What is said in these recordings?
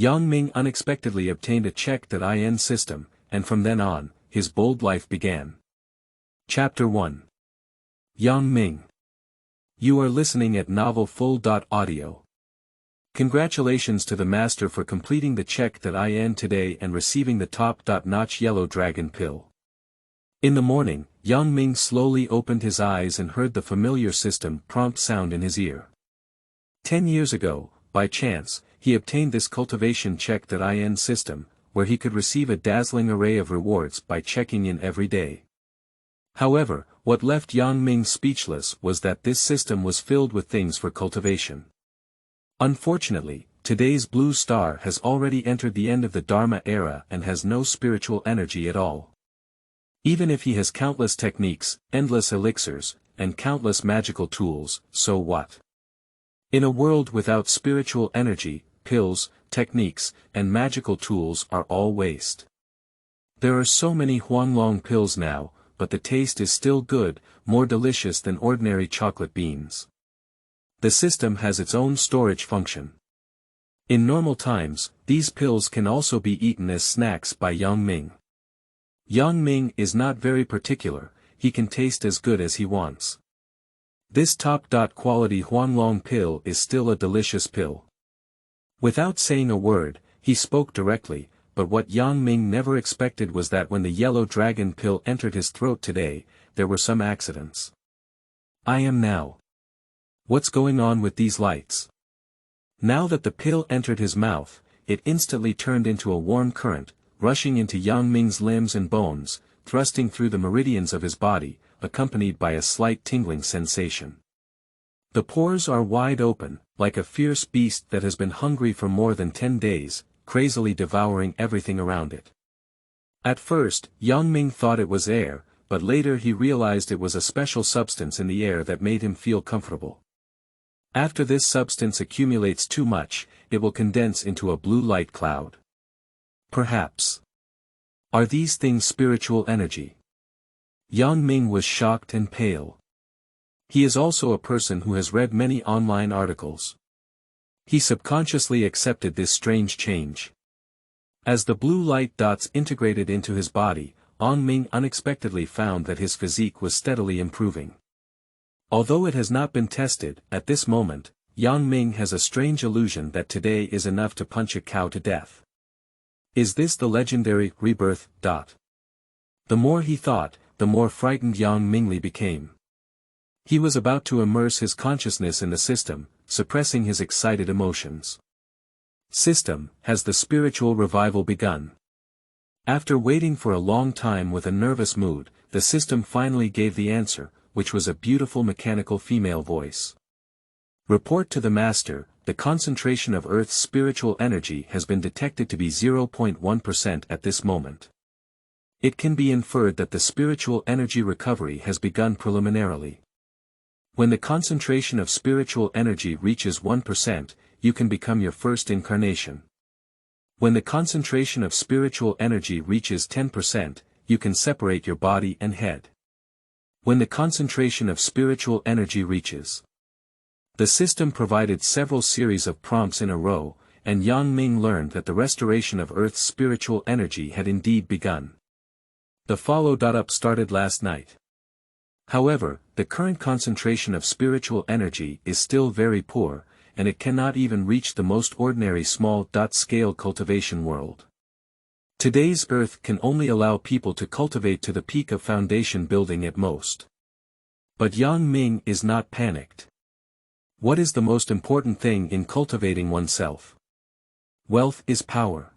Yang Ming unexpectedly obtained a check.in system, and from then on, his bold life began. Chapter 1. Yang Ming. You are listening at Novel FUL.audio. Congratulations to the master for completing the check.in today and receiving the top-notch yellow dragon pill. In the morning, Yang Ming slowly opened his eyes and heard the familiar system prompt sound in his ear. 10 years ago, by chance, he obtained this cultivation check.in system, where he could receive a dazzling array of rewards by checking in every day. However, what left Yang Ming speechless was that this system was filled with things for cultivation. Unfortunately, today's blue star has already entered the end of the Dharma era and has no spiritual energy at all. Even if he has countless techniques, endless elixirs, and countless magical tools, so what? In a world without spiritual energy, pills, techniques, and magical tools are all waste. There are so many Huanglong pills now, but the taste is still good, more delicious than ordinary chocolate beans. The system has its own storage function. In normal times, these pills can also be eaten as snacks by Yang Ming. Yang Ming is not very particular, he can taste as good as he wants. This top-quality Huanglong pill is still a delicious pill. Without saying a word, he spoke directly, but what Yang Ming never expected was that when the yellow dragon pill entered his throat today, there were some accidents. I am now. What's going on with these lights? Now that the pill entered his mouth, it instantly turned into a warm current, rushing into Yang Ming's limbs and bones, thrusting through the meridians of his body, accompanied by a slight tingling sensation. The pores are wide open, like a fierce beast that has been hungry for more than 10 days, crazily devouring everything around it. At first, Yang Ming thought it was air, but later he realized it was a special substance in the air that made him feel comfortable. After this substance accumulates too much, it will condense into a blue light cloud. Perhaps. Are these things spiritual energy? Yang Ming was shocked and pale. He is also a person who has read many online articles. He subconsciously accepted this strange change. As the blue light dots integrated into his body, Yang Ming unexpectedly found that his physique was steadily improving. Although it has not been tested, at this moment, Yang Ming has a strange illusion that today is enough to punch a cow to death. Is this the legendary rebirth? The more he thought, the more frightened Yang Ming became. He was about to immerse his consciousness in the system, suppressing his excited emotions. System, has the spiritual revival begun? After waiting for a long time with a nervous mood, the system finally gave the answer, which was a beautiful mechanical female voice. Report to the master, the concentration of Earth's spiritual energy has been detected to be 0.1% at this moment. It can be inferred that the spiritual energy recovery has begun preliminarily. When the concentration of spiritual energy reaches 1%, you can become your first incarnation. When the concentration of spiritual energy reaches 10%, you can separate your body and head. When the concentration of spiritual energy reaches. The system provided several series of prompts in a row, and Yang Ming learned that the restoration of Earth's spiritual energy had indeed begun. The follow-up started last night. However, the current concentration of spiritual energy is still very poor, and it cannot even reach the most ordinary small-scale cultivation world. Today's Earth can only allow people to cultivate to the peak of foundation building at most. But Yang Ming is not panicked. What is the most important thing in cultivating oneself? Wealth is power.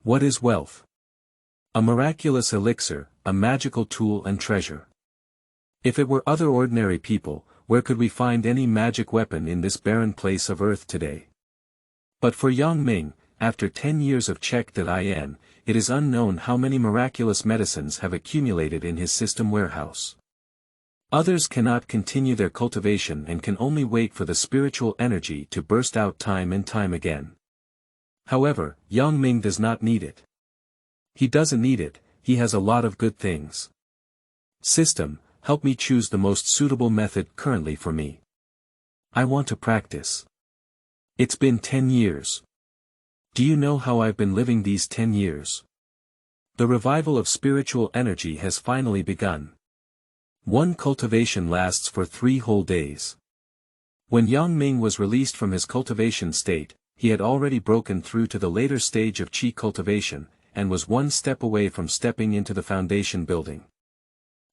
What is wealth? A miraculous elixir, a magical tool and treasure. If it were other ordinary people, where could we find any magic weapon in this barren place of Earth today? But for Yang Ming, after 10 years of check.in, it is unknown how many miraculous medicines have accumulated in his system warehouse. Others cannot continue their cultivation and can only wait for the spiritual energy to burst out time and time again. However, Yang Ming does not need it. He doesn't need it, he has a lot of good things. System, help me choose the most suitable method currently for me. I want to practice. It's been 10 years. Do you know how I've been living these 10 years? The revival of spiritual energy has finally begun. One cultivation lasts for 3 whole days. When Yang Ming was released from his cultivation state, he had already broken through to the later stage of qi cultivation, and was one step away from stepping into the foundation building.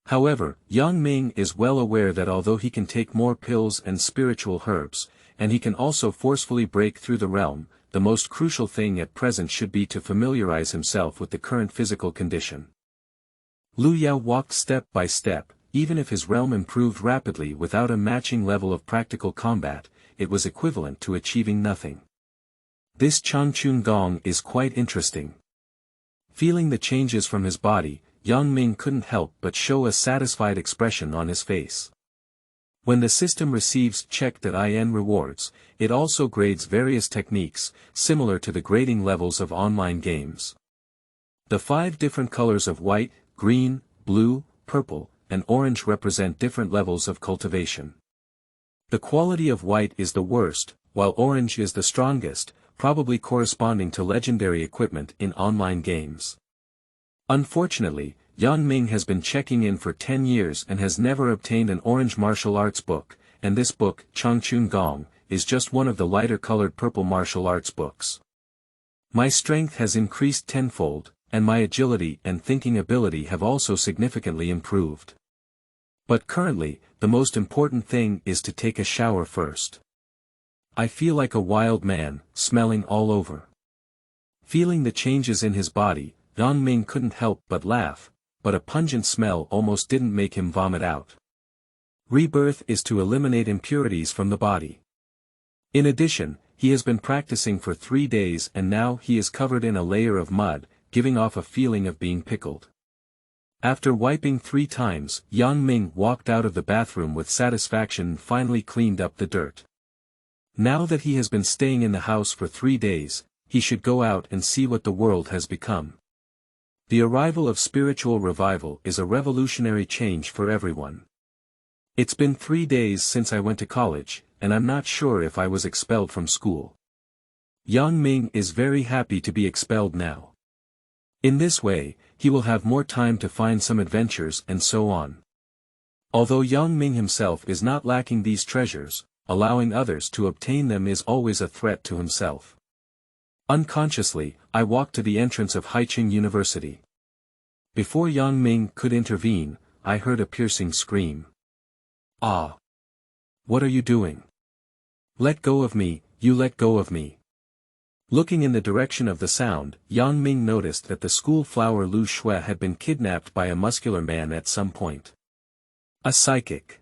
However, Yang Ming is well aware that although he can take more pills and spiritual herbs, and he can also forcefully break through the realm, the most crucial thing at present should be to familiarize himself with the current physical condition. Lu Yao walked step by step. Even if his realm improved rapidly without a matching level of practical combat, it was equivalent to achieving nothing. This Changchun Gong is quite interesting. Feeling the changes from his body, Yang Ming couldn't help but show a satisfied expression on his face. When the system receives check.in rewards, it also grades various techniques, similar to the grading levels of online games. The 5 different colors of white, green, blue, purple, and orange represent different levels of cultivation. The quality of white is the worst, while orange is the strongest, probably corresponding to legendary equipment in online games. Unfortunately, Yang Ming has been checking in for 10 years and has never obtained an orange martial arts book, and this book, Changchun Gong, is just one of the lighter-colored purple martial arts books. My strength has increased tenfold, and my agility and thinking ability have also significantly improved. But currently, the most important thing is to take a shower first. I feel like a wild man, smelling all over. Feeling the changes in his body, Yang Ming couldn't help but laugh, but a pungent smell almost didn't make him vomit out. Rebirth is to eliminate impurities from the body. In addition, he has been practicing for 3 days and now he is covered in a layer of mud, giving off a feeling of being pickled. After wiping 3 times, Yang Ming walked out of the bathroom with satisfaction and finally cleaned up the dirt. Now that he has been staying in the house for 3 days, he should go out and see what the world has become. The arrival of spiritual revival is a revolutionary change for everyone. It's been 3 days since I went to college, and I'm not sure if I was expelled from school. Yang Ming is very happy to be expelled now. In this way, he will have more time to find some adventures and so on. Although Yang Ming himself is not lacking these treasures, allowing others to obtain them is always a threat to himself. Unconsciously, I walked to the entrance of Haiqing University. Before Yang Ming could intervene, I heard a piercing scream. Ah! What are you doing? Let go of me, you let go of me. Looking in the direction of the sound, Yang Ming noticed that the school flower Lu Shui had been kidnapped by a muscular man at some point. A psychic.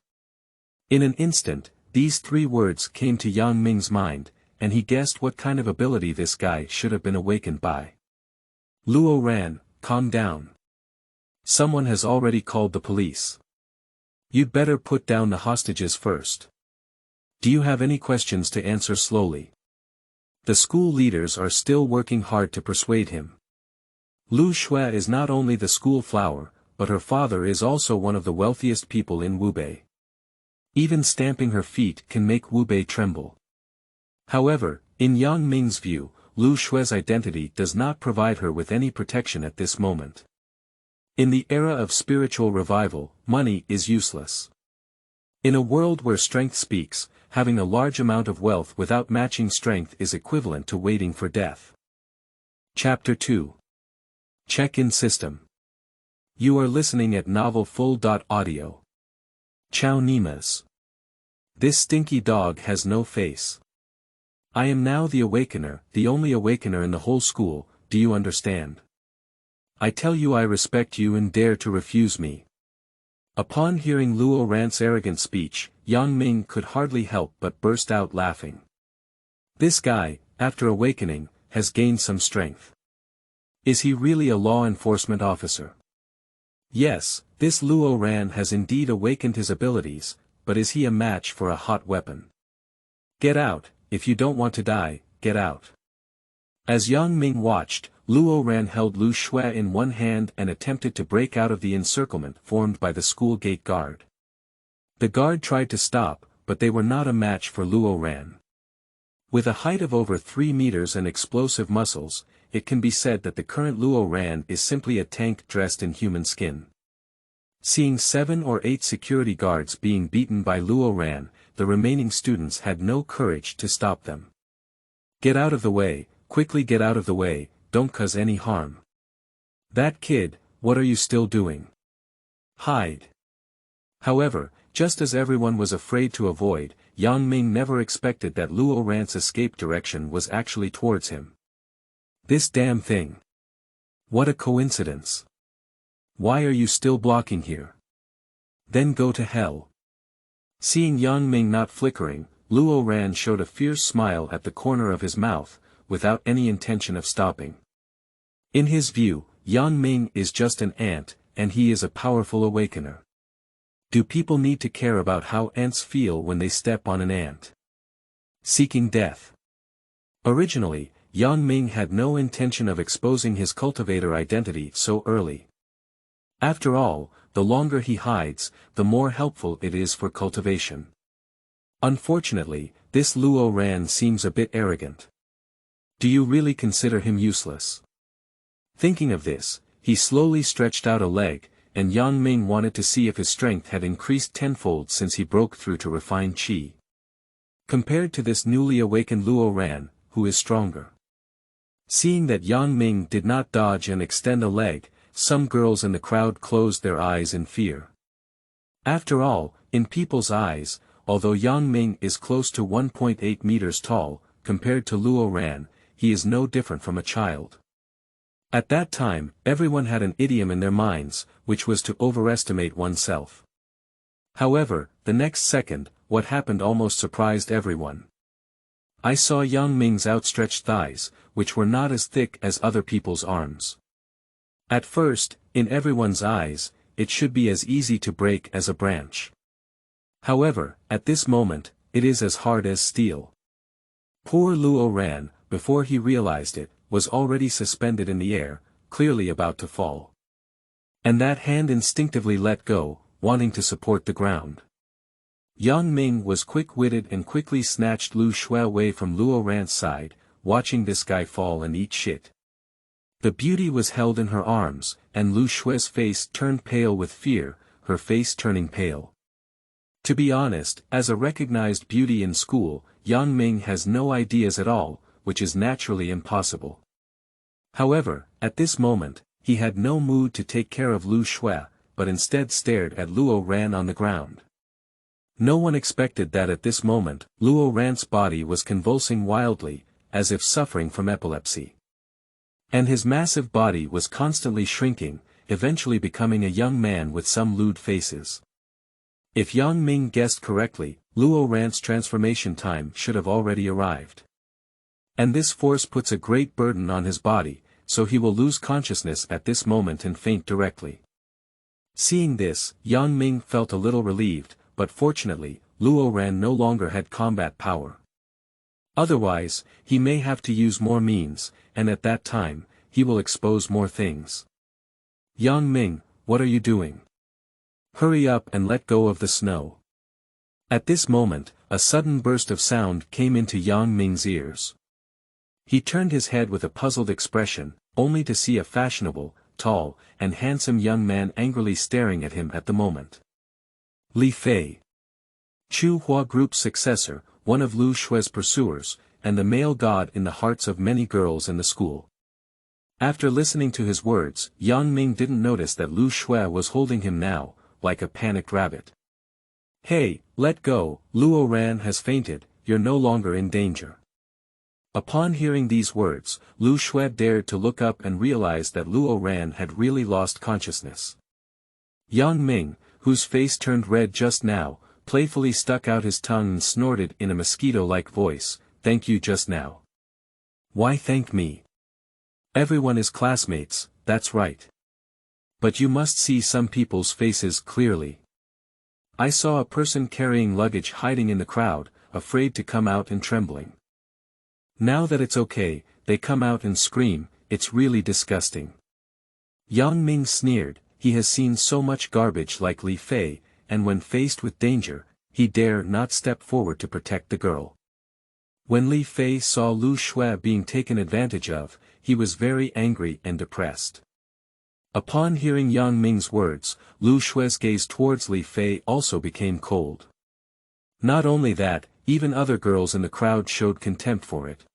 In an instant, these 3 words came to Yang Ming's mind, and he guessed what kind of ability this guy should have been awakened by. Luo Ran, calm down. Someone has already called the police. You'd better put down the hostages first. Do you have any questions to answer slowly? The school leaders are still working hard to persuade him. Lu Shui is not only the school flower, but her father is also one of the wealthiest people in Wubei. Even stamping her feet can make Wubei tremble. However, in Yang Ming's view, Lu Shui's identity does not provide her with any protection at this moment. In the era of spiritual revival, money is useless. In a world where strength speaks, having a large amount of wealth without matching strength is equivalent to waiting for death. Chapter 2. Check-in System. You are listening at Novel FUL.audio. Chow Nimas. This stinky dog has no face. I am now the awakener, the only awakener in the whole school, do you understand? I tell you I respect you and dare to refuse me. Upon hearing Luo Ran's arrogant speech, Yang Ming could hardly help but burst out laughing. This guy, after awakening, has gained some strength. Is he really a law enforcement officer? Yes, this Luo Ran has indeed awakened his abilities, but is he a match for a hot weapon? Get out, if you don't want to die, get out. As Yang Ming watched, Luo Ran held Lu Shui in one hand and attempted to break out of the encirclement formed by the school gate guard. The guard tried to stop, but they were not a match for Luo Ran. With a height of over 3 meters and explosive muscles, it can be said that the current Luo Ran is simply a tank dressed in human skin. Seeing 7 or 8 security guards being beaten by Luo Ran, the remaining students had no courage to stop them. Get out of the way, quickly get out of the way, don't cause any harm. That kid, what are you still doing? Hide. However, just as everyone was afraid to avoid, Yang Ming never expected that Luo Ran's escape direction was actually towards him. This damn thing. What a coincidence. Why are you still blocking here? Then go to hell. Seeing Yang Ming not flickering, Luo Ran showed a fierce smile at the corner of his mouth, without any intention of stopping. In his view, Yang Ming is just an ant, and he is a powerful awakener. Do people need to care about how ants feel when they step on an ant? Seeking death. Originally, Yang Ming had no intention of exposing his cultivator identity so early. After all, the longer he hides, the more helpful it is for cultivation. Unfortunately, this Luo Ran seems a bit arrogant. Do you really consider him useless? Thinking of this, he slowly stretched out a leg, and Yang Ming wanted to see if his strength had increased tenfold since he broke through to refine qi. Compared to this newly awakened Luo Ran, who is stronger. Seeing that Yang Ming did not dodge and extend a leg, some girls in the crowd closed their eyes in fear. After all, in people's eyes, although Yang Ming is close to 1.8 meters tall, compared to Luo Ran, he is no different from a child. At that time, everyone had an idiom in their minds, which was to overestimate oneself. However, the next second, what happened almost surprised everyone. I saw Yang Ming's outstretched thighs, which were not as thick as other people's arms. At first, in everyone's eyes, it should be as easy to break as a branch. However, at this moment, it is as hard as steel. Poor Luo Ran, before he realized it, was already suspended in the air, clearly about to fall. And that hand instinctively let go, wanting to support the ground. Yang Ming was quick-witted and quickly snatched Lu Shui away from Luo Ran's side, watching this guy fall and eat shit. The beauty was held in her arms, and Lu Shui's face turned pale with fear, her face turning pale. To be honest, as a recognized beauty in school, Yang Ming has no ideas at all, which is naturally impossible. However, at this moment, he had no mood to take care of Lu Shui, but instead stared at Luo Ran on the ground. No one expected that at this moment, Luo Ran's body was convulsing wildly, as if suffering from epilepsy. And his massive body was constantly shrinking, eventually becoming a young man with some lewd faces. If Yang Ming guessed correctly, Luo Ran's transformation time should have already arrived. And this force puts a great burden on his body, so he will lose consciousness at this moment and faint directly. Seeing this, Yang Ming felt a little relieved, but fortunately, Luo Ran no longer had combat power. Otherwise, he may have to use more means, and at that time, he will expose more things. Yang Ming, what are you doing? Hurry up and let go of the snow. At this moment, a sudden burst of sound came into Yang Ming's ears. He turned his head with a puzzled expression, only to see a fashionable, tall, and handsome young man angrily staring at him at the moment. Li Fei. Chu Hua Group's successor, one of Lu Shui's pursuers, and the male god in the hearts of many girls in the school. After listening to his words, Yang Ming didn't notice that Lu Shui was holding him now, like a panicked rabbit. Hey, let go, Luo Ran has fainted, you're no longer in danger. Upon hearing these words, Lu Shui dared to look up and realized that Luo Ran had really lost consciousness. Yang Ming, whose face turned red just now, playfully stuck out his tongue and snorted in a mosquito-like voice, "Thank you just now." Why thank me? Everyone is classmates, that's right. But you must see some people's faces clearly. I saw a person carrying luggage hiding in the crowd, afraid to come out and trembling. Now that it's okay, they come out and scream, it's really disgusting. Yang Ming sneered, he has seen so much garbage like Li Fei, and when faced with danger, he dare not step forward to protect the girl. When Li Fei saw Lu Shui being taken advantage of, he was very angry and depressed. Upon hearing Yang Ming's words, Lu Shui's gaze towards Li Fei also became cold. Not only that, even other girls in the crowd showed contempt for it.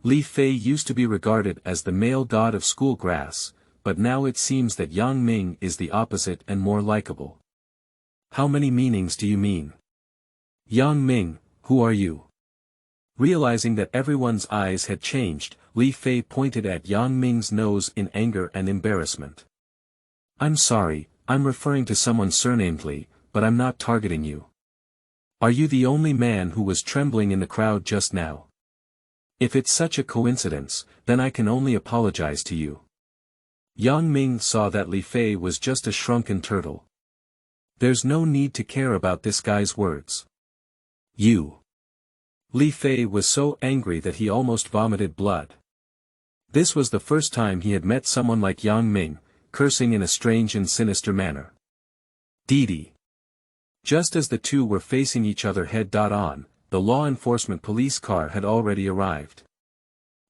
Li Fei used to be regarded as the male god of school grass, but now it seems that Yang Ming is the opposite and more likable. How many meanings do you mean? Yang Ming, who are you? Realizing that everyone's eyes had changed, Li Fei pointed at Yang Ming's nose in anger and embarrassment. I'm sorry, I'm referring to someone surnamed Li, but I'm not targeting you. Are you the only man who was trembling in the crowd just now? If it's such a coincidence, then I can only apologize to you. Yang Ming saw that Li Fei was just a shrunken turtle. There's no need to care about this guy's words. You. Li Fei was so angry that he almost vomited blood. This was the first time he had met someone like Yang Ming, cursing in a strange and sinister manner. Didi. Just as the two were facing each other head-on, the law enforcement police car had already arrived.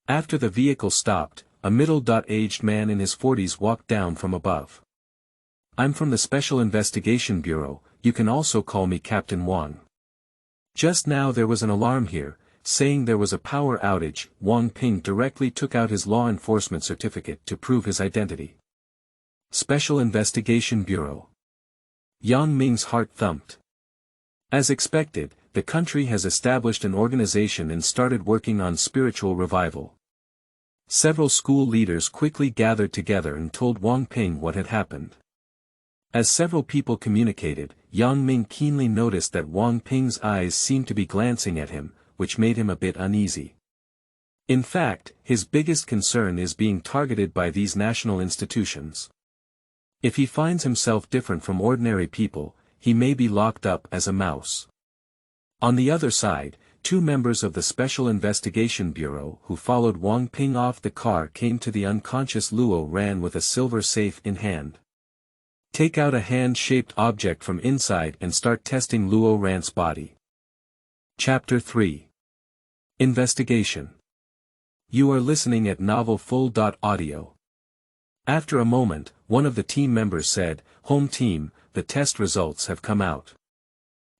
After the vehicle stopped, a middle-aged man in his 40s walked down from above. I'm from the Special Investigation Bureau, you can also call me Captain Wang. Just now there was an alarm here, saying there was a power outage. Wang Ping directly took out his law enforcement certificate to prove his identity. Special Investigation Bureau. Yang Ming's heart thumped. As expected, the country has established an organization and started working on spiritual revival. Several school leaders quickly gathered together and told Wang Ping what had happened. As several people communicated, Yang Ming keenly noticed that Wang Ping's eyes seemed to be glancing at him, which made him a bit uneasy. In fact, his biggest concern is being targeted by these national institutions. If he finds himself different from ordinary people, he may be locked up as a mouse. On the other side, two members of the Special Investigation Bureau who followed Wang Ping off the car came to the unconscious Luo Ran with a silver safe in hand. Take out a hand-shaped object from inside and start testing Luo Ran's body. Chapter 3. Investigation. You are listening at Novel FUL.audio. After a moment, one of the team members said, Home team, the test results have come out.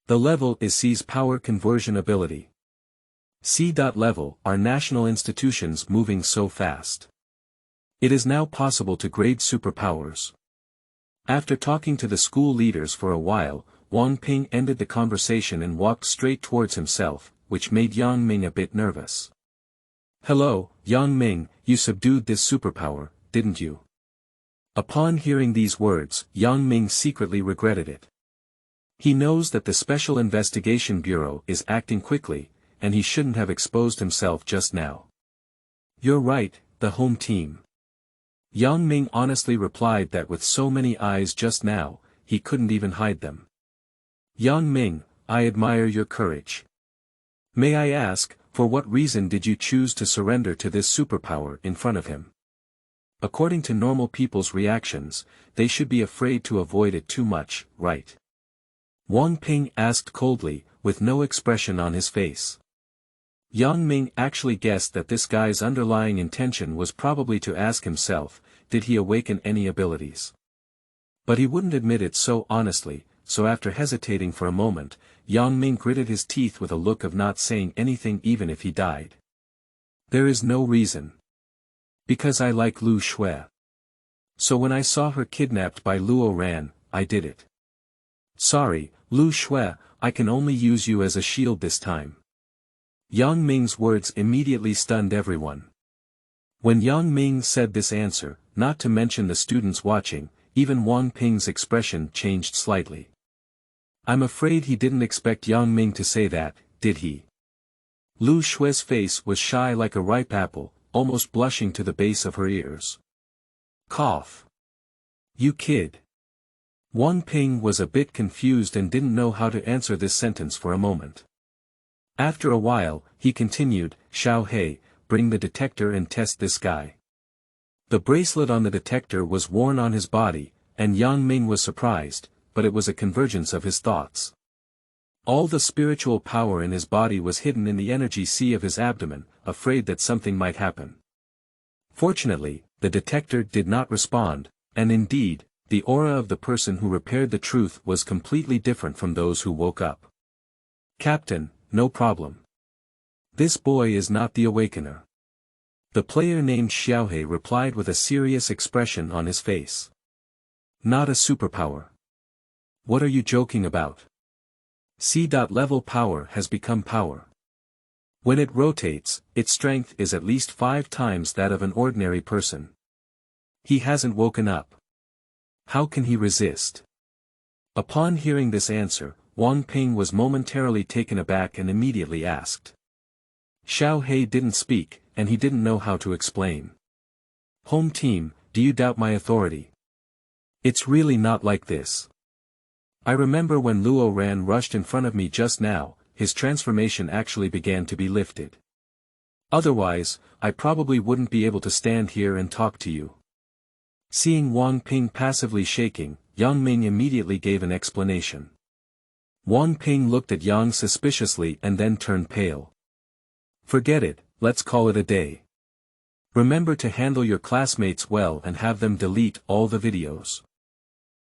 The level is C's power conversion ability. C.level are national institutions moving so fast. It is now possible to grade superpowers. After talking to the school leaders for a while, Wang Ping ended the conversation and walked straight towards himself, which made Yang Ming a bit nervous. Hello, Yang Ming, you subdued this superpower, didn't you? Upon hearing these words, Yang Ming secretly regretted it. He knows that the Special Investigation Bureau is acting quickly, and he shouldn't have exposed himself just now. You're right, the home team. Yang Ming honestly replied that with so many eyes just now, he couldn't even hide them. Yang Ming, I admire your courage. May I ask, for what reason did you choose to surrender to this superpower in front of him? According to normal people's reactions, they should be afraid to avoid it too much, right? Wang Ping asked coldly, with no expression on his face. Yang Ming actually guessed that this guy's underlying intention was probably to ask himself, did he awaken any abilities? But he wouldn't admit it so honestly, so after hesitating for a moment, Yang Ming gritted his teeth with a look of not saying anything even if he died. There is no reason. Because I like Lu Shui. So when I saw her kidnapped by Luo Ran, I did it. Sorry, Lu Shui, I can only use you as a shield this time. Yang Ming's words immediately stunned everyone. When Yang Ming said this answer, not to mention the students watching, even Wang Ping's expression changed slightly. I'm afraid he didn't expect Yang Ming to say that, did he? Lu Shui's face was shy like a ripe apple, almost blushing to the base of her ears. Cough. You kid. Wang Ping was a bit confused and didn't know how to answer this sentence for a moment. After a while, he continued, Xiao Hei, bring the detector and test this guy. The bracelet on the detector was worn on his body, and Yang Ming was surprised, but it was a convergence of his thoughts. All the spiritual power in his body was hidden in the energy sea of his abdomen, afraid that something might happen. Fortunately, the detector did not respond, and indeed, the aura of the person who repaired the truth was completely different from those who woke up. "Captain, no problem. This boy is not the awakener." The player named Xiaohei replied with a serious expression on his face. "Not a superpower. What are you joking about? C-level power has become power. When it rotates, its strength is at least 5 times that of an ordinary person. He hasn't woken up. How can he resist?" Upon hearing this answer, Wang Ping was momentarily taken aback and immediately asked. Xiaohei didn't speak, and he didn't know how to explain. "Home team, do you doubt my authority? It's really not like this. I remember when Luo Ran rushed in front of me just now, his transformation actually began to be lifted. Otherwise, I probably wouldn't be able to stand here and talk to you." Seeing Wang Ping passively shaking, Yang Ming immediately gave an explanation. Wang Ping looked at Yang suspiciously and then turned pale. "Forget it, let's call it a day. Remember to handle your classmates well and have them delete all the videos.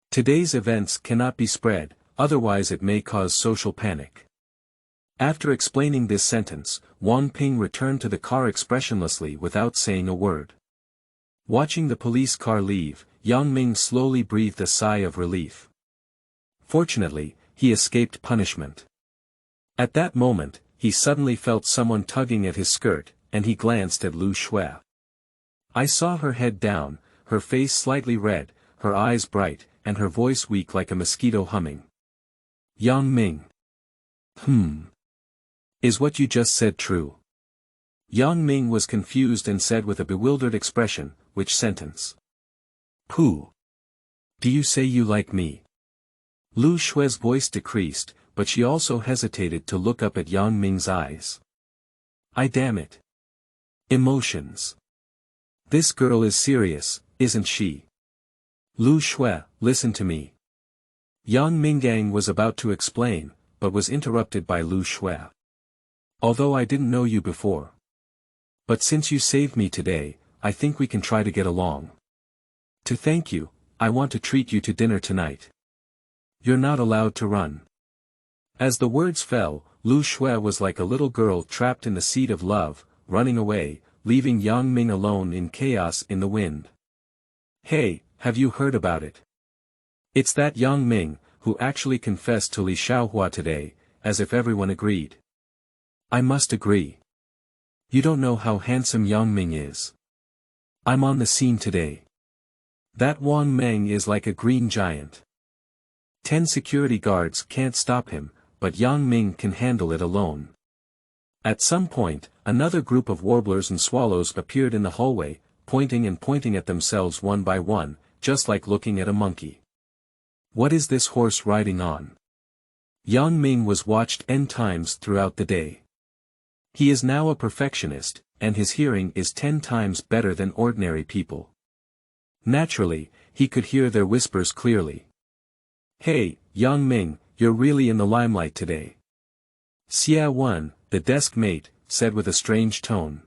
Today's events cannot be spread, otherwise it may cause social panic." After explaining this sentence, Wang Ping returned to the car expressionlessly without saying a word. Watching the police car leave, Yang Ming slowly breathed a sigh of relief. Fortunately, he escaped punishment. At that moment, he suddenly felt someone tugging at his skirt, and he glanced at Lu Shui. I saw her head down, her face slightly red, her eyes bright, and her voice weak like a mosquito humming. "Yang Ming. Is what you just said true?" Yang Ming was confused and said with a bewildered expression, "Which sentence? Pooh. Do you say you like me?" Lu Shui's voice decreased, but she also hesitated to look up at Yang Ming's eyes. "I damn it. Emotions. This girl is serious, isn't she? Lu Shui, listen to me." Yang Minggang was about to explain, but was interrupted by Lu Shui. "Although I didn't know you before. But since you saved me today, I think we can try to get along. To thank you, I want to treat you to dinner tonight. You're not allowed to run." As the words fell, Lu Shui was like a little girl trapped in the seat of love, running away, leaving Yang Ming alone in chaos in the wind. "Hey, have you heard about it? It's that Yang Ming, who actually confessed to Li Xiaohua today, as if everyone agreed." "I must agree. You don't know how handsome Yang Ming is. I'm on the scene today. That Wang Meng is like a green giant. 10 security guards can't stop him, but Yang Ming can handle it alone." At some point, another group of warblers and swallows appeared in the hallway, pointing at themselves one by one, just like looking at a monkey. "What is this horse riding on?" Yang Ming was watched n times throughout the day. He is now a perfectionist, and his hearing is 10 times better than ordinary people. Naturally, he could hear their whispers clearly. "Hey, Yang Ming, you're really in the limelight today." Xia Wen, the desk mate, said with a strange tone.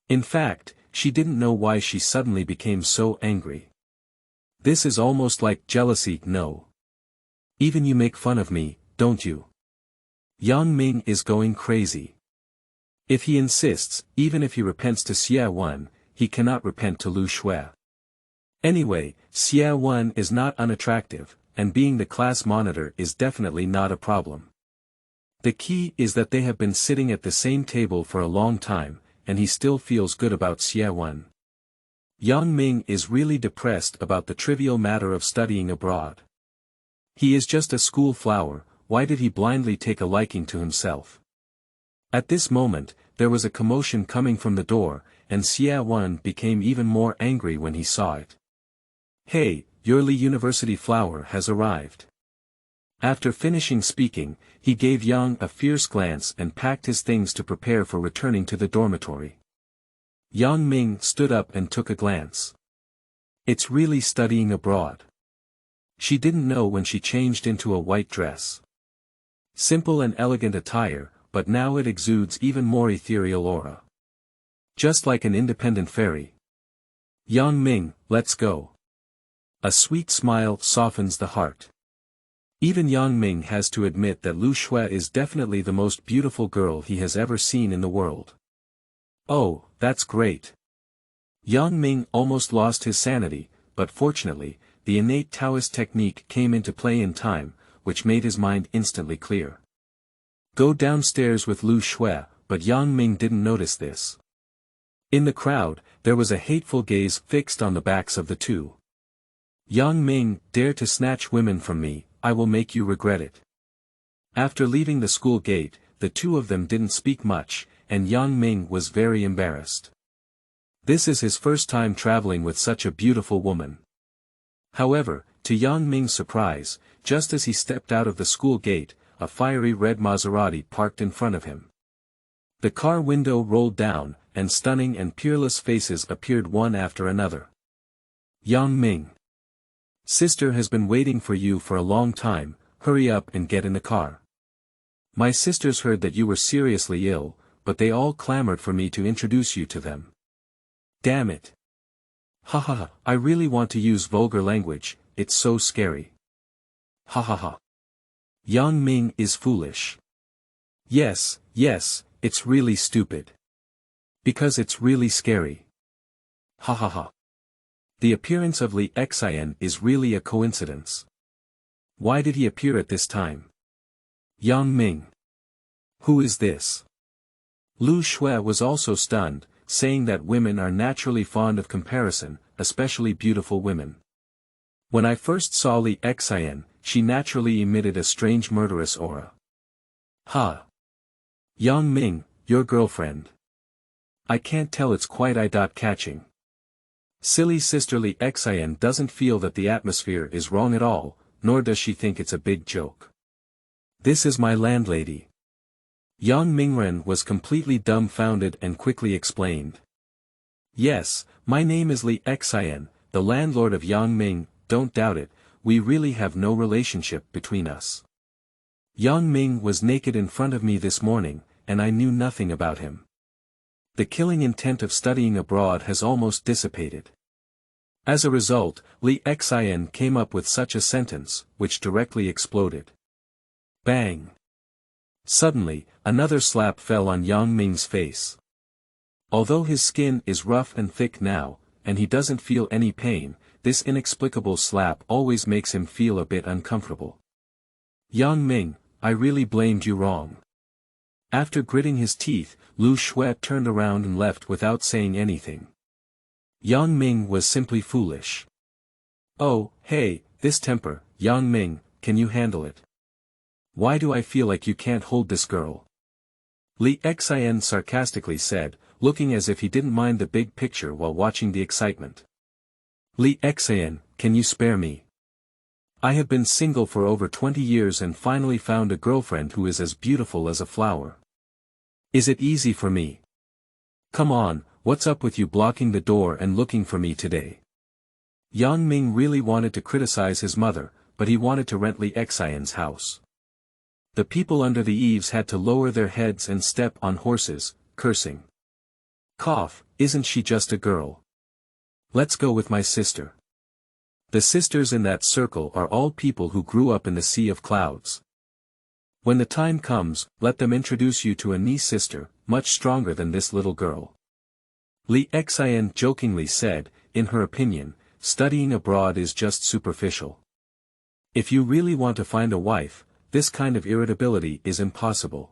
In fact, she didn't know why she suddenly became so angry. "This is almost like jealousy, no? Even you make fun of me, don't you? Yang Ming is going crazy. If he insists, even if he repents to Xia Wen, he cannot repent to Lu Shui. Anyway, Xia Wen is not unattractive, and being the class monitor is definitely not a problem. The key is that they have been sitting at the same table for a long time, and he still feels good about Xia Wen. Yang Ming is really depressed about the trivial matter of studying abroad. He is just a school flower, why did he blindly take a liking to himself? At this moment, there was a commotion coming from the door, and Xia Wen became even more angry when he saw it. "Hey, your Li University flower has arrived." After finishing speaking, he gave Yang a fierce glance and packed his things to prepare for returning to the dormitory. Yang Ming stood up and took a glance. It's really studying abroad. She didn't know when she changed into a white dress. Simple and elegant attire, but now it exudes even more ethereal aura. Just like an independent fairy. Yang Ming, let's go. A sweet smile softens the heart. Even Yang Ming has to admit that Lu Shui is definitely the most beautiful girl he has ever seen in the world. Oh, that's great. Yang Ming almost lost his sanity, but fortunately, the innate Taoist technique came into play in time, which made his mind instantly clear. Go downstairs with Lu Shui, but Yang Ming didn't notice this. In the crowd, there was a hateful gaze fixed on the backs of the two. Yang Ming, dare to snatch women from me, I will make you regret it. After leaving the school gate, the two of them didn't speak much, and Yang Ming was very embarrassed. This is his first time traveling with such a beautiful woman. However, to Yang Ming's surprise, just as he stepped out of the school gate, a fiery red Maserati parked in front of him. The car window rolled down, and stunning and peerless faces appeared one after another. Yang Ming. Sister has been waiting for you for a long time, hurry up and get in the car. My sisters heard that you were seriously ill, but they all clamored for me to introduce you to them. Damn it. Ha ha ha, I really want to use vulgar language, it's so scary. Ha ha ha. Yang Ming is foolish. Yes, it's really stupid. Because it's really scary. Ha ha ha. The appearance of Li Xian is really a coincidence. Why did he appear at this time? Yang Ming. Who is this? Lu Shui was also stunned, saying that women are naturally fond of comparison, especially beautiful women. When I first saw Li Xian, she naturally emitted a strange murderous aura. Ha! Yang Ming, your girlfriend. I can't tell, it's quite eye-catching. Silly sister Li Xian doesn't feel that the atmosphere is wrong at all, nor does she think it's a big joke. This is my landlady. Yang Mingren was completely dumbfounded and quickly explained. Yes, my name is Li Xian, the landlord of Yang Ming, don't doubt it, we really have no relationship between us. Yang Ming was naked in front of me this morning, and I knew nothing about him. The killing intent of studying abroad has almost dissipated. As a result, Li Xian came up with such a sentence, which directly exploded. Bang! Suddenly, another slap fell on Yang Ming's face. Although his skin is rough and thick now, and he doesn't feel any pain, this inexplicable slap always makes him feel a bit uncomfortable. Yang Ming, I really blamed you wrong. After gritting his teeth, Lu Shui turned around and left without saying anything. Yang Ming was simply foolish. Oh, hey, this temper, Yang Ming, can you handle it? Why do I feel like you can't hold this girl? Li Xian sarcastically said, looking as if he didn't mind the big picture while watching the excitement. Li Xian, can you spare me? I have been single for over 20 years and finally found a girlfriend who is as beautiful as a flower. Is it easy for me? Come on, what's up with you blocking the door and looking for me today? Yang Ming really wanted to criticize his mother, but he wanted to rent Li Xian's house. The people under the eaves had to lower their heads and step on horses, cursing. Cough, isn't she just a girl? Let's go with my sister. The sisters in that circle are all people who grew up in the sea of clouds. When the time comes, let them introduce you to a niece sister, much stronger than this little girl. Li Xian jokingly said, in her opinion, studying abroad is just superficial. If you really want to find a wife, this kind of irritability is impossible.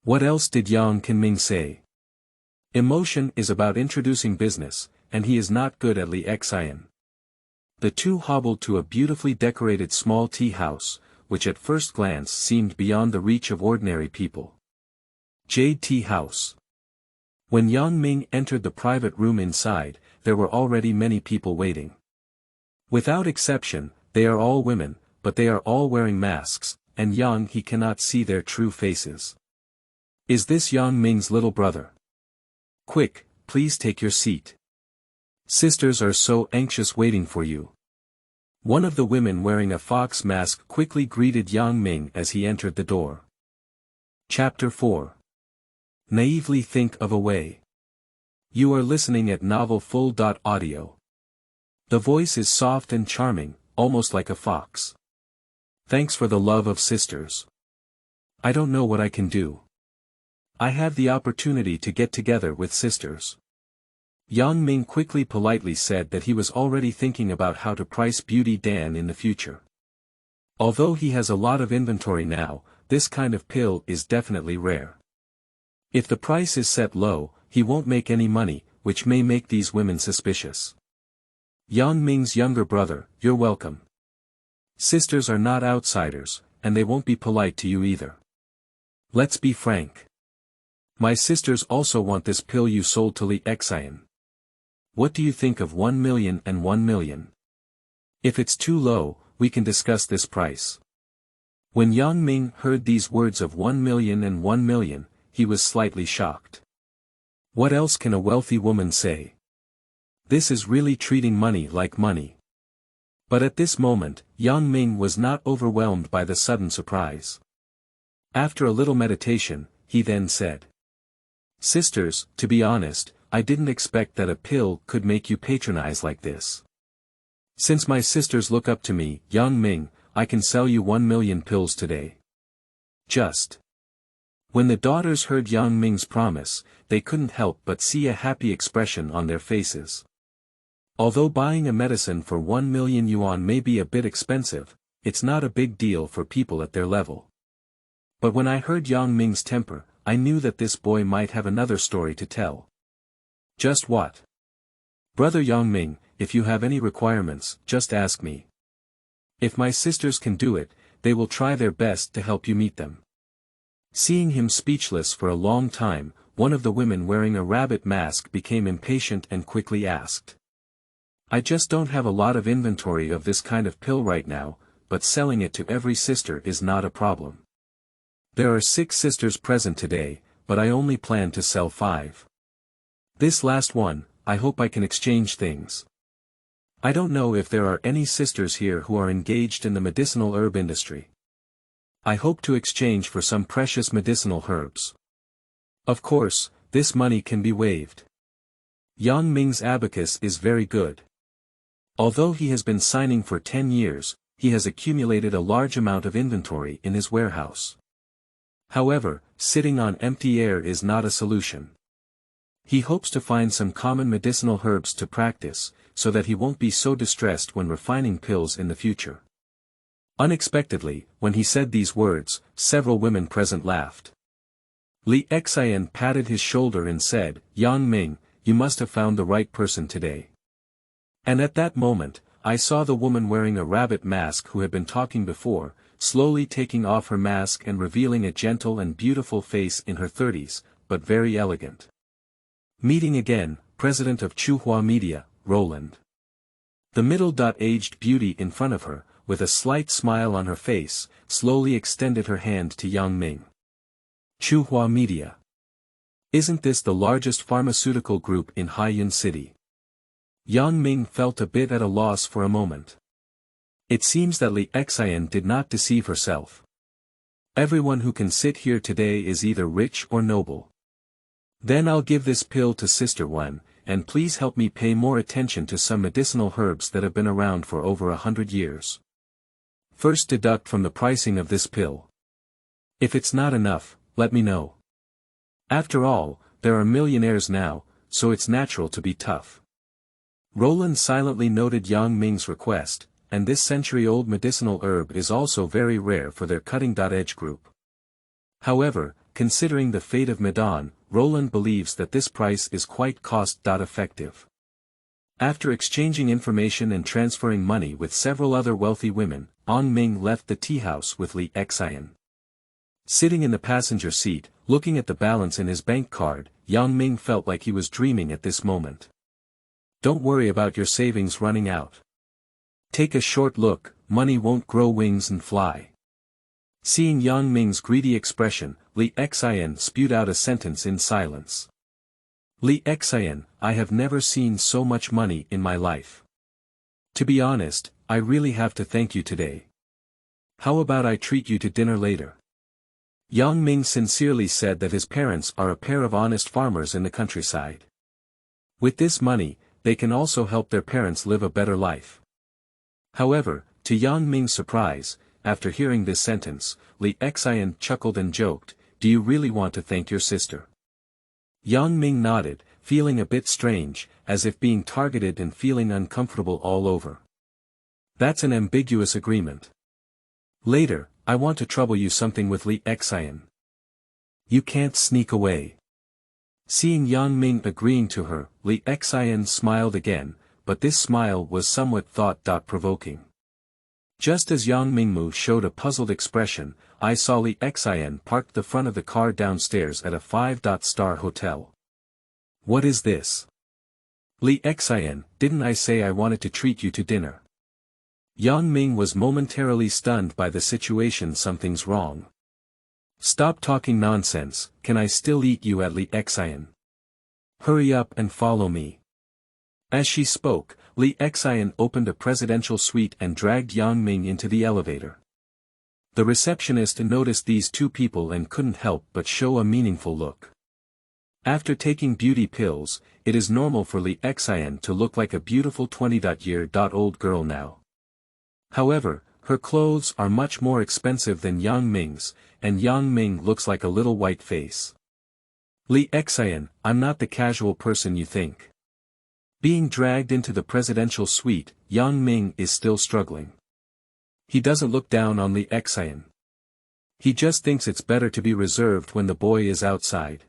What else did Yang Ming say? Emotion is about introducing business, and he is not good at Li Xian. The two hobbled to a beautifully decorated small tea house, which at first glance seemed beyond the reach of ordinary people. Jade Tea House. When Yang Ming entered the private room inside, there were already many people waiting. Without exception, they are all women, but they are all wearing masks, and he cannot see their true faces. Is this Yang Ming's little brother? Quick, please take your seat. Sisters are so anxious waiting for you. One of the women wearing a fox mask quickly greeted Yang Ming as he entered the door. Chapter 4. Naively think of a way. You are listening at Novel FUL. Audio. The voice is soft and charming, almost like a fox. Thanks for the love of sisters. I don't know what I can do. I have the opportunity to get together with sisters. Yang Ming quickly politely said that he was already thinking about how to price Beauty Dan in the future. Although he has a lot of inventory now, this kind of pill is definitely rare. If the price is set low, he won't make any money, which may make these women suspicious. Yang Ming's younger brother, you're welcome. Sisters are not outsiders, and they won't be polite to you either. Let's be frank. My sisters also want this pill you sold to Li Xian. What do you think of 1 million and 1 million? If it's too low, we can discuss this price. When Yang Ming heard these words of 1 million and 1 million, he was slightly shocked. What else can a wealthy woman say? This is really treating money like money. But at this moment, Yang Ming was not overwhelmed by the sudden surprise. After a little meditation, he then said, Sisters, to be honest, I didn't expect that a pill could make you patronize like this. Since my sisters look up to me, Yang Ming, I can sell you 1 million pills today. Just. When the daughters heard Yang Ming's promise, they couldn't help but see a happy expression on their faces. Although buying a medicine for 1 million yuan may be a bit expensive, it's not a big deal for people at their level. But when I heard Yang Ming's temper, I knew that this boy might have another story to tell. Just what? Brother Yang Ming, if you have any requirements, just ask me. If my sisters can do it, they will try their best to help you meet them. Seeing him speechless for a long time, one of the women wearing a rabbit mask became impatient and quickly asked. I just don't have a lot of inventory of this kind of pill right now, but selling it to every sister is not a problem. There are 6 sisters present today, but I only plan to sell 5. This last one, I hope I can exchange things. I don't know if there are any sisters here who are engaged in the medicinal herb industry. I hope to exchange for some precious medicinal herbs. Of course, this money can be waived. Yang Ming's abacus is very good. Although he has been signing for 10 years, he has accumulated a large amount of inventory in his warehouse. However, sitting on empty air is not a solution. He hopes to find some common medicinal herbs to practice, so that he won't be so distressed when refining pills in the future. Unexpectedly, when he said these words, several women present laughed. Li Xian patted his shoulder and said, Yang Ming, you must have found the right person today. And at that moment, I saw the woman wearing a rabbit mask who had been talking before, slowly taking off her mask and revealing a gentle and beautiful face in her 30s, but very elegant. Meeting again, President of Chuhua Media, Roland. The middle-aged beauty in front of her, with a slight smile on her face, slowly extended her hand to Yang Ming. Chuhua Media. Isn't this the largest pharmaceutical group in Haiyun City? Yang Ming felt a bit at a loss for a moment. It seems that Li Xian did not deceive herself. Everyone who can sit here today is either rich or noble. Then I'll give this pill to Sister Wan, and please help me pay more attention to some medicinal herbs that have been around for over 100 years. First deduct from the pricing of this pill. If it's not enough, let me know. After all, there are millionaires now, so it's natural to be tough. Roland silently noted Yang Ming's request, and this century-old medicinal herb is also very rare for their cutting-edge group. However, considering the fate of Medan, Roland believes that this price is quite cost-effective. After exchanging information and transferring money with several other wealthy women, Yang Ming left the tea house with Li Xian. Sitting in the passenger seat, looking at the balance in his bank card, Yang Ming felt like he was dreaming at this moment. Don't worry about your savings running out. Take a short look, money won't grow wings and fly. Seeing Yang Ming's greedy expression, Li Xian spewed out a sentence in silence. Li Xian, I have never seen so much money in my life. To be honest, I really have to thank you today. How about I treat you to dinner later? Yang Ming sincerely said that his parents are a pair of honest farmers in the countryside. With this money, they can also help their parents live a better life. However, to Yang Ming's surprise, after hearing this sentence, Li Xian chuckled and joked, "Do you really want to thank your sister?" Yang Ming nodded, feeling a bit strange, as if being targeted and feeling uncomfortable all over. That's an ambiguous agreement. Later, I want to trouble you something with Li Xian. You can't sneak away. Seeing Yang Ming agreeing to her, Li Xian smiled again, but this smile was somewhat thought-provoking. Just as Yang Mingmu showed a puzzled expression, I saw Li Xian parked the front of the car downstairs at a 5-star hotel. What is this? Li Xian, didn't I say I wanted to treat you to dinner? Yang Ming was momentarily stunned by the situation. Something's wrong. Stop talking nonsense, can I still eat you at Li Xian? Hurry up and follow me. As she spoke, Li Xian opened a presidential suite and dragged Yang Ming into the elevator. The receptionist noticed these two people and couldn't help but show a meaningful look. After taking beauty pills, it is normal for Li Xian to look like a beautiful 20-year-old girl now. However, her clothes are much more expensive than Yang Ming's, and Yang Ming looks like a little white face. Li Xian, I'm not the casual person you think. Being dragged into the presidential suite, Yang Ming is still struggling. He doesn't look down on Li Xian. He just thinks it's better to be reserved when the boy is outside.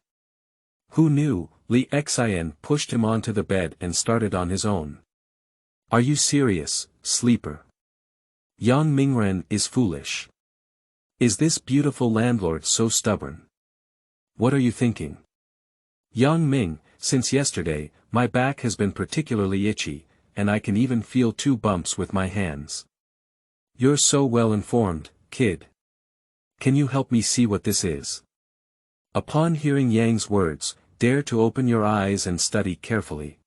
Who knew? Li Xian pushed him onto the bed and started on his own. Are you serious, sleeper? Yang Mingren is foolish. Is this beautiful landlord so stubborn? What are you thinking? Yang Ming, since yesterday, my back has been particularly itchy, and I can even feel 2 bumps with my hands. You're so well informed, kid. Can you help me see what this is? Upon hearing Yang's words, dare to open your eyes and study carefully.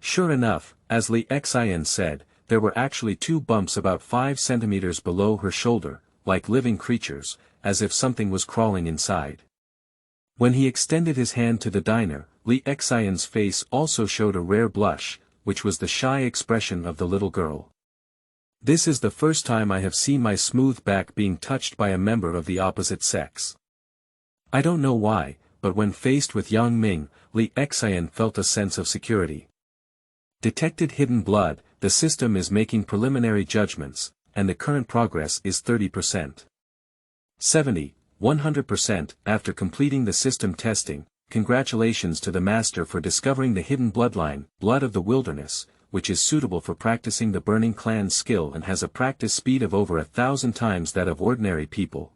Sure enough, as Li Xian said, there were actually 2 bumps about 5 centimeters below her shoulder, like living creatures, as if something was crawling inside. When he extended his hand to the diner, Li Xian's face also showed a rare blush, which was the shy expression of the little girl. This is the first time I have seen my smooth back being touched by a member of the opposite sex. I don't know why, but when faced with Yang Ming, Li Xian felt a sense of security. Detected hidden blood, the system is making preliminary judgments, and the current progress is 30%. 70, 100% after completing the system testing. Congratulations to the master for discovering the hidden bloodline, blood of the wilderness, which is suitable for practicing the burning clan's skill and has a practice speed of over 1,000 times that of ordinary people.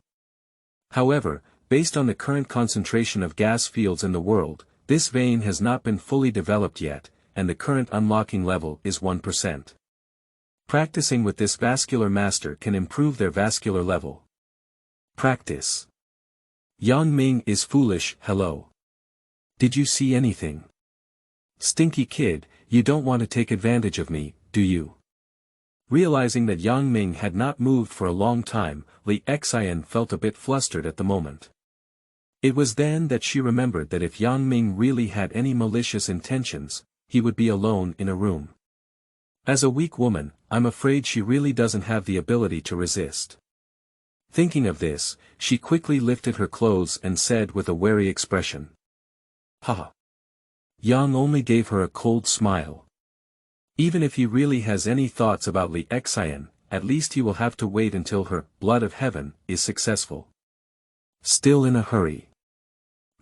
However, based on the current concentration of gas fields in the world, this vein has not been fully developed yet, and the current unlocking level is 1%. Practicing with this vascular master can improve their vascular level. Practice. Yang Ming is foolish. Hello. Did you see anything? Stinky kid, you don't want to take advantage of me, do you? Realizing that Yang Ming had not moved for a long time, Li Xian felt a bit flustered at the moment. It was then that she remembered that if Yang Ming really had any malicious intentions, he would be alone in a room. As a weak woman, I'm afraid she really doesn't have the ability to resist. Thinking of this, she quickly lifted her clothes and said with a wary expression. Haha. Yang only gave her a cold smile. Even if he really has any thoughts about Li Xian, at least he will have to wait until her blood of heaven is successful. Still in a hurry.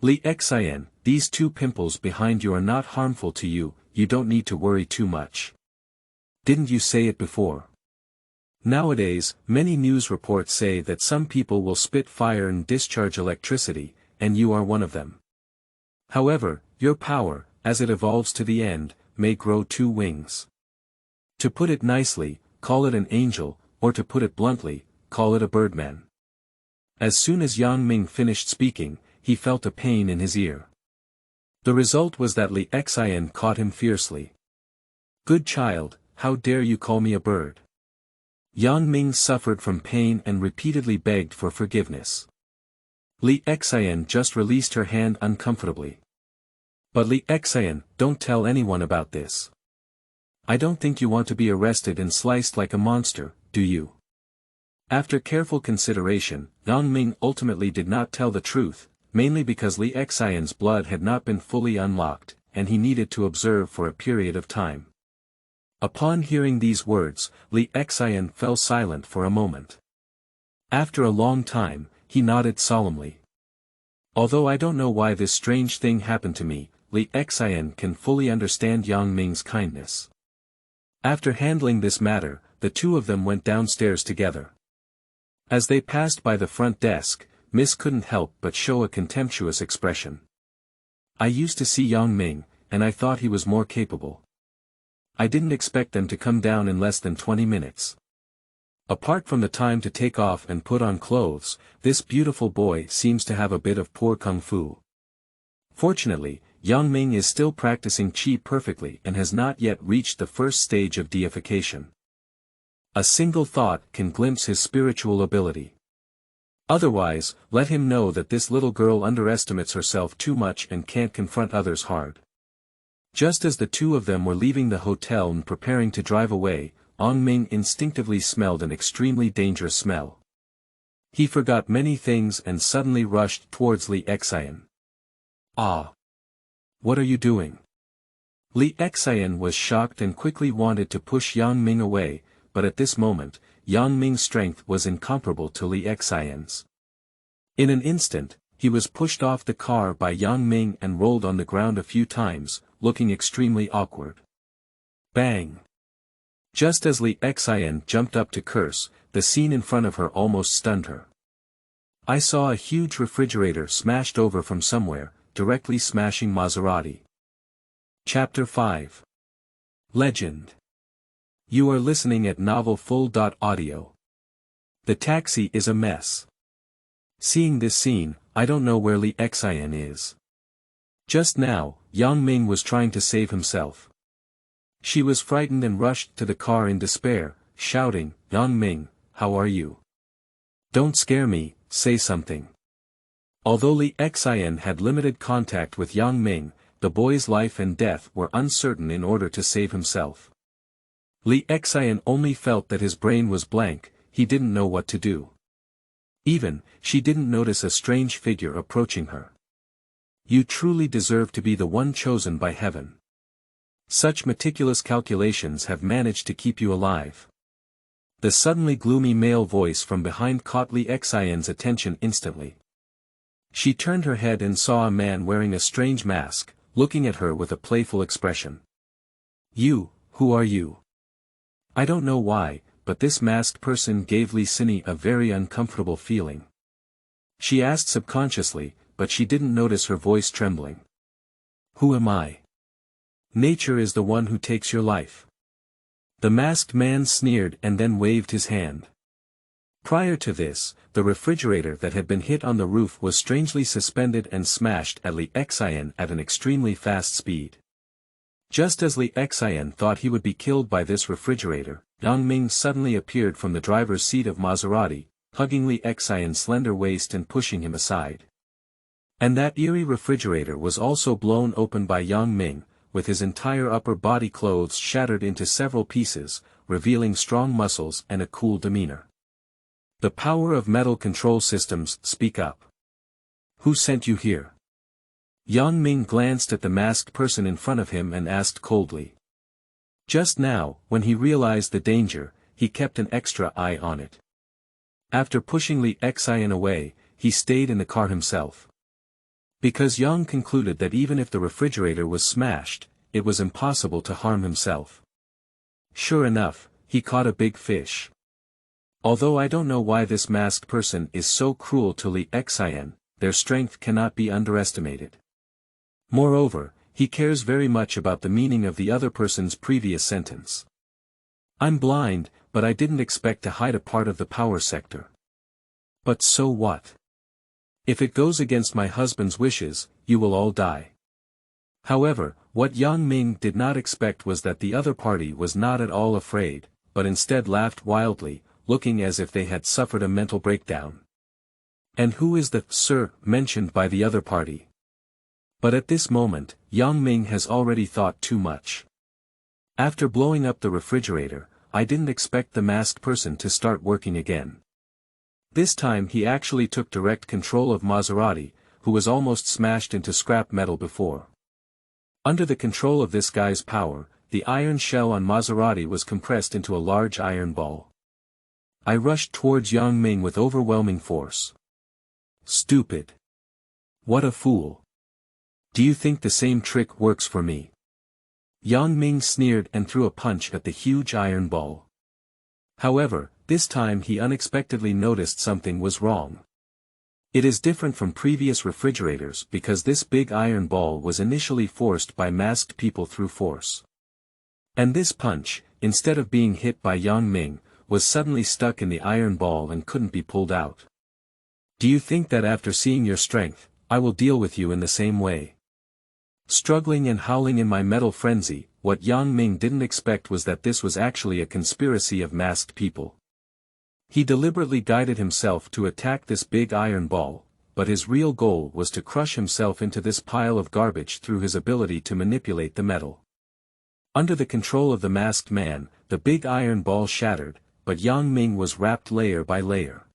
Li Xian, these 2 pimples behind you are not harmful to you, you don't need to worry too much. Didn't you say it before? Nowadays, many news reports say that some people will spit fire and discharge electricity, and you are one of them. However, your power, as it evolves to the end, may grow 2 wings. To put it nicely, call it an angel, or to put it bluntly, call it a birdman. As soon as Yang Ming finished speaking, he felt a pain in his ear. The result was that Li Xian caught him fiercely. Good child, how dare you call me a bird? Yang Ming suffered from pain and repeatedly begged for forgiveness. Li Xian just released her hand uncomfortably. But Li Xian, don't tell anyone about this. I don't think you want to be arrested and sliced like a monster, do you? After careful consideration, Yang Ming ultimately did not tell the truth, mainly because Li Xian's blood had not been fully unlocked, and he needed to observe for a period of time. Upon hearing these words, Li Xian fell silent for a moment. After a long time, he nodded solemnly. Although I don't know why this strange thing happened to me, Li Xian can fully understand Yang Ming's kindness. After handling this matter, the two of them went downstairs together. As they passed by the front desk, Miss couldn't help but show a contemptuous expression. I used to see Yang Ming, and I thought he was more capable. I didn't expect them to come down in less than 20 minutes. Apart from the time to take off and put on clothes, this beautiful boy seems to have a bit of poor kung fu. Fortunately, Yang Ming is still practicing qi perfectly and has not yet reached the first stage of deification. A single thought can glimpse his spiritual ability. Otherwise, let him know that this little girl underestimates herself too much and can't confront others hard. Just as the two of them were leaving the hotel and preparing to drive away, Yang Ming instinctively smelled an extremely dangerous smell. He forgot many things and suddenly rushed towards Li Xian. Ah! What are you doing? Li Xian was shocked and quickly wanted to push Yang Ming away, but at this moment, Yang Ming's strength was incomparable to Li Xian's. In an instant, he was pushed off the car by Yang Ming and rolled on the ground a few times, looking extremely awkward. Bang! Just as Li Xian jumped up to curse, the scene in front of her almost stunned her. I saw a huge refrigerator smashed over from somewhere, directly smashing Maserati. Chapter 5. Legend. You are listening at novelfull.audio. The taxi is a mess. Seeing this scene, I don't know where Li Xian is. Just now, Yang Ming was trying to save himself. She was frightened and rushed to the car in despair, shouting, Yang Ming, how are you? Don't scare me, say something. Although Li Xian had limited contact with Yang Ming, the boy's life and death were uncertain in order to save himself. Li Xian only felt that his brain was blank, he didn't know what to do. Even, she didn't notice a strange figure approaching her. You truly deserve to be the one chosen by heaven. Such meticulous calculations have managed to keep you alive. The suddenly gloomy male voice from behind caught Li Xian's attention instantly. She turned her head and saw a man wearing a strange mask, looking at her with a playful expression. You, who are you? I don't know why, but this masked person gave Li Xin a very uncomfortable feeling. She asked subconsciously, but she didn't notice her voice trembling. Who am I? Nature is the one who takes your life. The masked man sneered and then waved his hand. Prior to this, the refrigerator that had been hit on the roof was strangely suspended and smashed at Li Xian at an extremely fast speed. Just as Li Xian thought he would be killed by this refrigerator, Yang Ming suddenly appeared from the driver's seat of Maserati, hugging Li Xian's slender waist and pushing him aside. And that eerie refrigerator was also blown open by Yang Ming, with his entire upper body clothes shattered into several pieces, revealing strong muscles and a cool demeanor. The power of metal control systems, speak up. Who sent you here? Yang Ming glanced at the masked person in front of him and asked coldly. Just now, when he realized the danger, he kept an extra eye on it. After pushing Li Xian away, he stayed in the car himself. Because Yang concluded that even if the refrigerator was smashed, it was impossible to harm himself. Sure enough, he caught a big fish. Although I don't know why this masked person is so cruel to Li Xian, their strength cannot be underestimated. Moreover, he cares very much about the meaning of the other person's previous sentence. I'm blind, but I didn't expect to hide a part of the power sector. But so what? If it goes against my husband's wishes, you will all die. However, what Yang Ming did not expect was that the other party was not at all afraid, but instead laughed wildly, looking as if they had suffered a mental breakdown. And who is the sir mentioned by the other party? But at this moment, Yang Ming has already thought too much. After blowing up the refrigerator, I didn't expect the masked person to start working again. This time he actually took direct control of Maserati, who was almost smashed into scrap metal before. Under the control of this guy's power, the iron shell on Maserati was compressed into a large iron ball. I rushed towards Yang Ming with overwhelming force. Stupid. What a fool. Do you think the same trick works for me? Yang Ming sneered and threw a punch at the huge iron ball. However, this time he unexpectedly noticed something was wrong. It is different from previous refrigerators because this big iron ball was initially forced by masked people through force. And this punch, instead of being hit by Yang Ming, was suddenly stuck in the iron ball and couldn't be pulled out. Do you think that after seeing your strength, I will deal with you in the same way? Struggling and howling in my metal frenzy, what Yang Ming didn't expect was that this was actually a conspiracy of masked people. He deliberately guided himself to attack this big iron ball, but his real goal was to crush himself into this pile of garbage through his ability to manipulate the metal. Under the control of the masked man, the big iron ball shattered, but Yang Ming was wrapped layer by layer.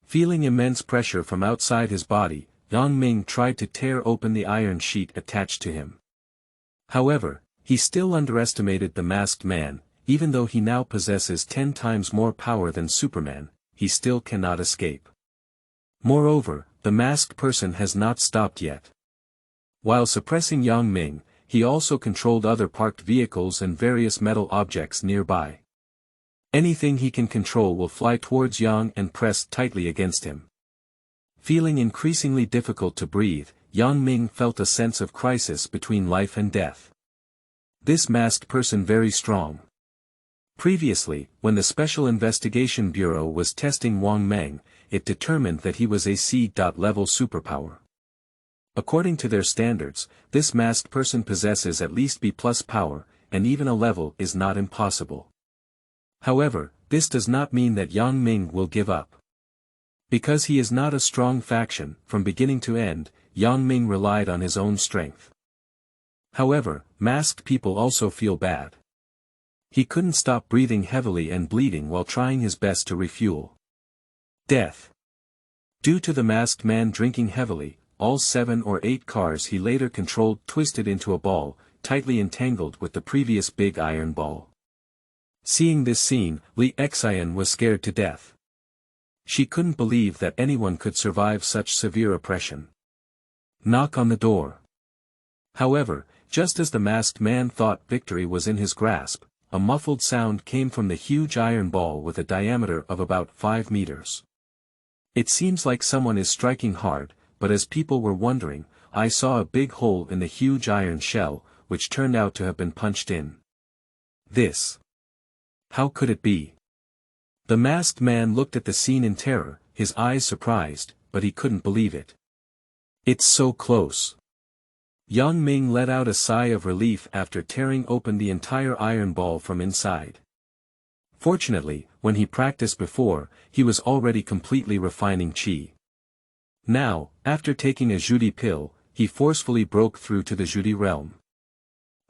Feeling immense pressure from outside his body, Yang Ming tried to tear open the iron sheet attached to him. However, he still underestimated the masked man. Even though he now possesses 10 times more power than Superman, he still cannot escape. Moreover, the masked person has not stopped yet. While suppressing Yang Ming, he also controlled other parked vehicles and various metal objects nearby. Anything he can control will fly towards Yang and press tightly against him. Feeling increasingly difficult to breathe, Yang Ming felt a sense of crisis between life and death. This masked person very strong. Previously, when the Special Investigation Bureau was testing Wang Meng, it determined that he was a C-level superpower. According to their standards, this masked person possesses at least B+ power, and even a level is not impossible. However, this does not mean that Yang Ming will give up. Because he is not a strong faction, from beginning to end, Yang Ming relied on his own strength. However, masked people also feel bad. He couldn't stop breathing heavily and bleeding while trying his best to refuel. Death. Due to the masked man drinking heavily, all 7 or 8 cars he later controlled twisted into a ball, tightly entangled with the previous big iron ball. Seeing this scene, Li Xian was scared to death. She couldn't believe that anyone could survive such severe oppression. Knock on the door. However, just as the masked man thought victory was in his grasp, a muffled sound came from the huge iron ball with a diameter of about 5 meters. It seems like someone is striking hard, but as people were wondering, I saw a big hole in the huge iron shell, which turned out to have been punched in. This. How could it be? The masked man looked at the scene in terror, his eyes surprised, but he couldn't believe it. It's so close. Yang Ming let out a sigh of relief after tearing open the entire iron ball from inside. Fortunately, when he practiced before, he was already completely refining qi. Now, after taking a Judy pill, he forcefully broke through to the Judy realm.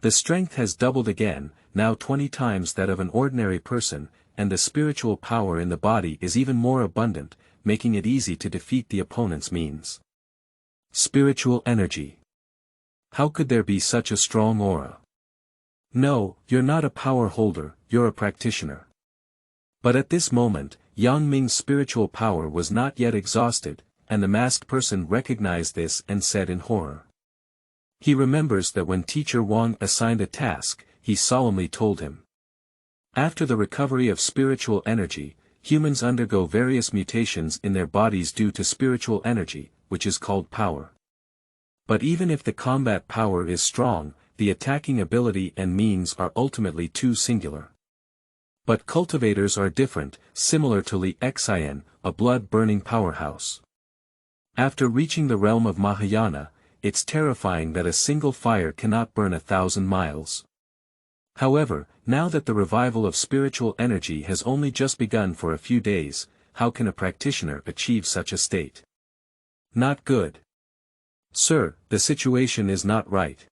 The strength has doubled again, now 20 times that of an ordinary person, and the spiritual power in the body is even more abundant, making it easy to defeat the opponent's means. Spiritual energy. How could there be such a strong aura? No, you're not a power holder, you're a practitioner. But at this moment, Yang Ming's spiritual power was not yet exhausted, and the masked person recognized this and said in horror. He remembers that when Teacher Wang assigned a task, he solemnly told him. After the recovery of spiritual energy, humans undergo various mutations in their bodies due to spiritual energy, which is called power. But even if the combat power is strong, the attacking ability and means are ultimately too singular. But cultivators are different, similar to Li Xian, a blood-burning powerhouse. After reaching the realm of Mahayana, it's terrifying that a single fire cannot burn 1,000 miles. However, now that the revival of spiritual energy has only just begun for a few days, how can a practitioner achieve such a state? Not good. Sir, the situation is not right.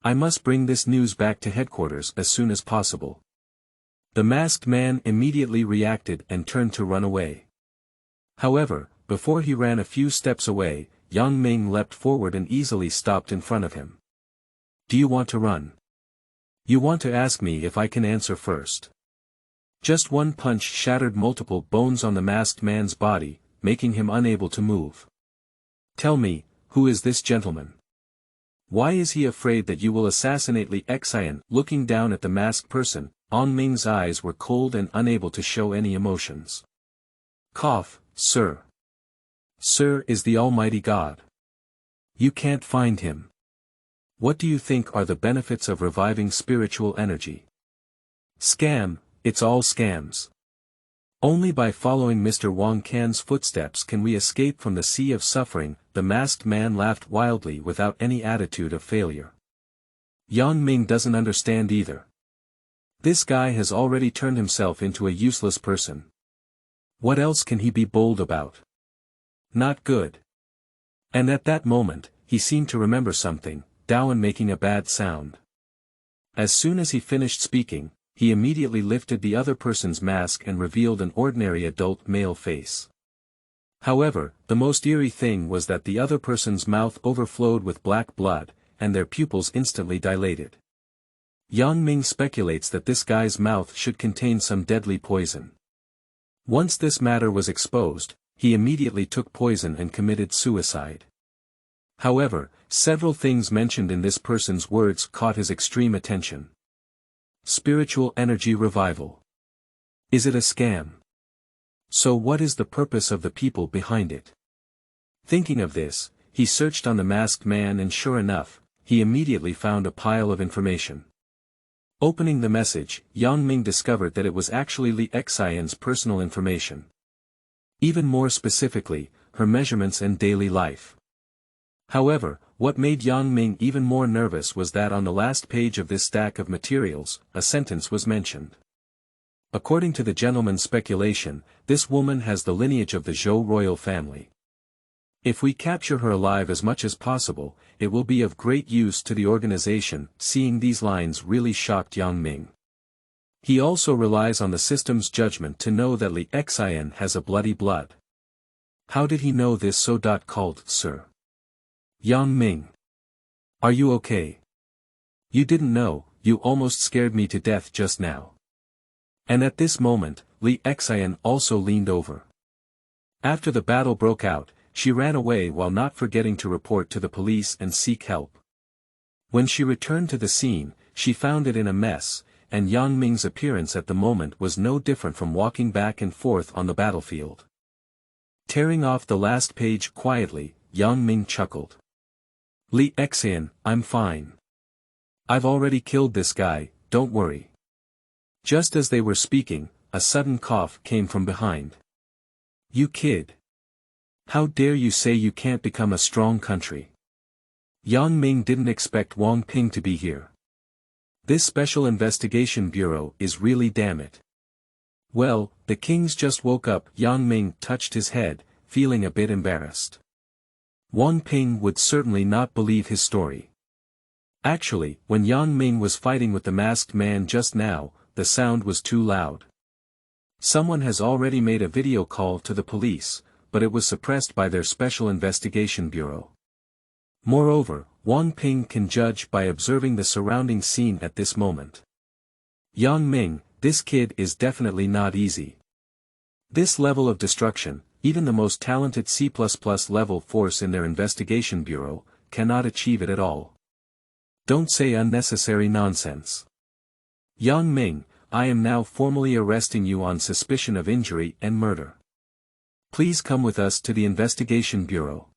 I must bring this news back to headquarters as soon as possible. The masked man immediately reacted and turned to run away. However, before he ran a few steps away, Yang Ming leapt forward and easily stopped in front of him. Do you want to run? You want to ask me if I can answer first. Just one punch shattered multiple bones on the masked man's body, making him unable to move. Tell me, who is this gentleman? Why is he afraid that you will assassinate Li Xian? Looking down at the masked person, Yang Ming's eyes were cold and unable to show any emotions. Cough, sir. Sir is the Almighty God. You can't find him. What do you think are the benefits of reviving spiritual energy? Scam, it's all scams. Only by following Mr. Wang Can's footsteps can we escape from the sea of suffering. The masked man laughed wildly without any attitude of failure. Yang Ming doesn't understand either. This guy has already turned himself into a useless person. What else can he be bold about? Not good. And at that moment, he seemed to remember something, Dowan making a bad sound. As soon as he finished speaking, he immediately lifted the other person's mask and revealed an ordinary adult male face. However, the most eerie thing was that the other person's mouth overflowed with black blood, and their pupils instantly dilated. Yang Ming speculates that this guy's mouth should contain some deadly poison. Once this matter was exposed, he immediately took poison and committed suicide. However, several things mentioned in this person's words caught his extreme attention. Spiritual energy revival. Is it a scam? So what is the purpose of the people behind it? Thinking of this, he searched on the masked man and sure enough, he immediately found a pile of information. Opening the message, Yang Ming discovered that it was actually Li Xian's personal information. Even more specifically, her measurements and daily life. However, what made Yang Ming even more nervous was that on the last page of this stack of materials, a sentence was mentioned. According to the gentleman's speculation, this woman has the lineage of the Zhou royal family. If we capture her alive as much as possible, it will be of great use to the organization. Seeing these lines really shocked Yang Ming. He also relies on the system's judgment to know that Li Xian has a bloody blood. How did he know this? Called, sir. Yang Ming. Are you okay? You didn't know, you almost scared me to death just now. And at this moment, Li Xian also leaned over. After the battle broke out, she ran away while not forgetting to report to the police and seek help. When she returned to the scene, she found it in a mess, and Yang Ming's appearance at the moment was no different from walking back and forth on the battlefield. Tearing off the last page quietly, Yang Ming chuckled. Li Xian, I'm fine. I've already killed this guy, don't worry. Just as they were speaking, a sudden cough came from behind. You kid. How dare you say you can't become a strong country? Yang Ming didn't expect Wang Ping to be here. This Special Investigation Bureau is really damn it. Well, the kings just woke up. Yang Ming touched his head, feeling a bit embarrassed. Wang Ping would certainly not believe his story. Actually, when Yang Ming was fighting with the masked man just now, the sound was too loud. Someone has already made a video call to the police, but it was suppressed by their Special Investigation Bureau. Moreover, Wang Ping can judge by observing the surrounding scene at this moment. Yang Ming, this kid is definitely not easy. This level of destruction, even the most talented C++ level force in their investigation bureau, cannot achieve it at all. Don't say unnecessary nonsense. Yang Ming, I am now formally arresting you on suspicion of injury and murder. Please come with us to the investigation bureau.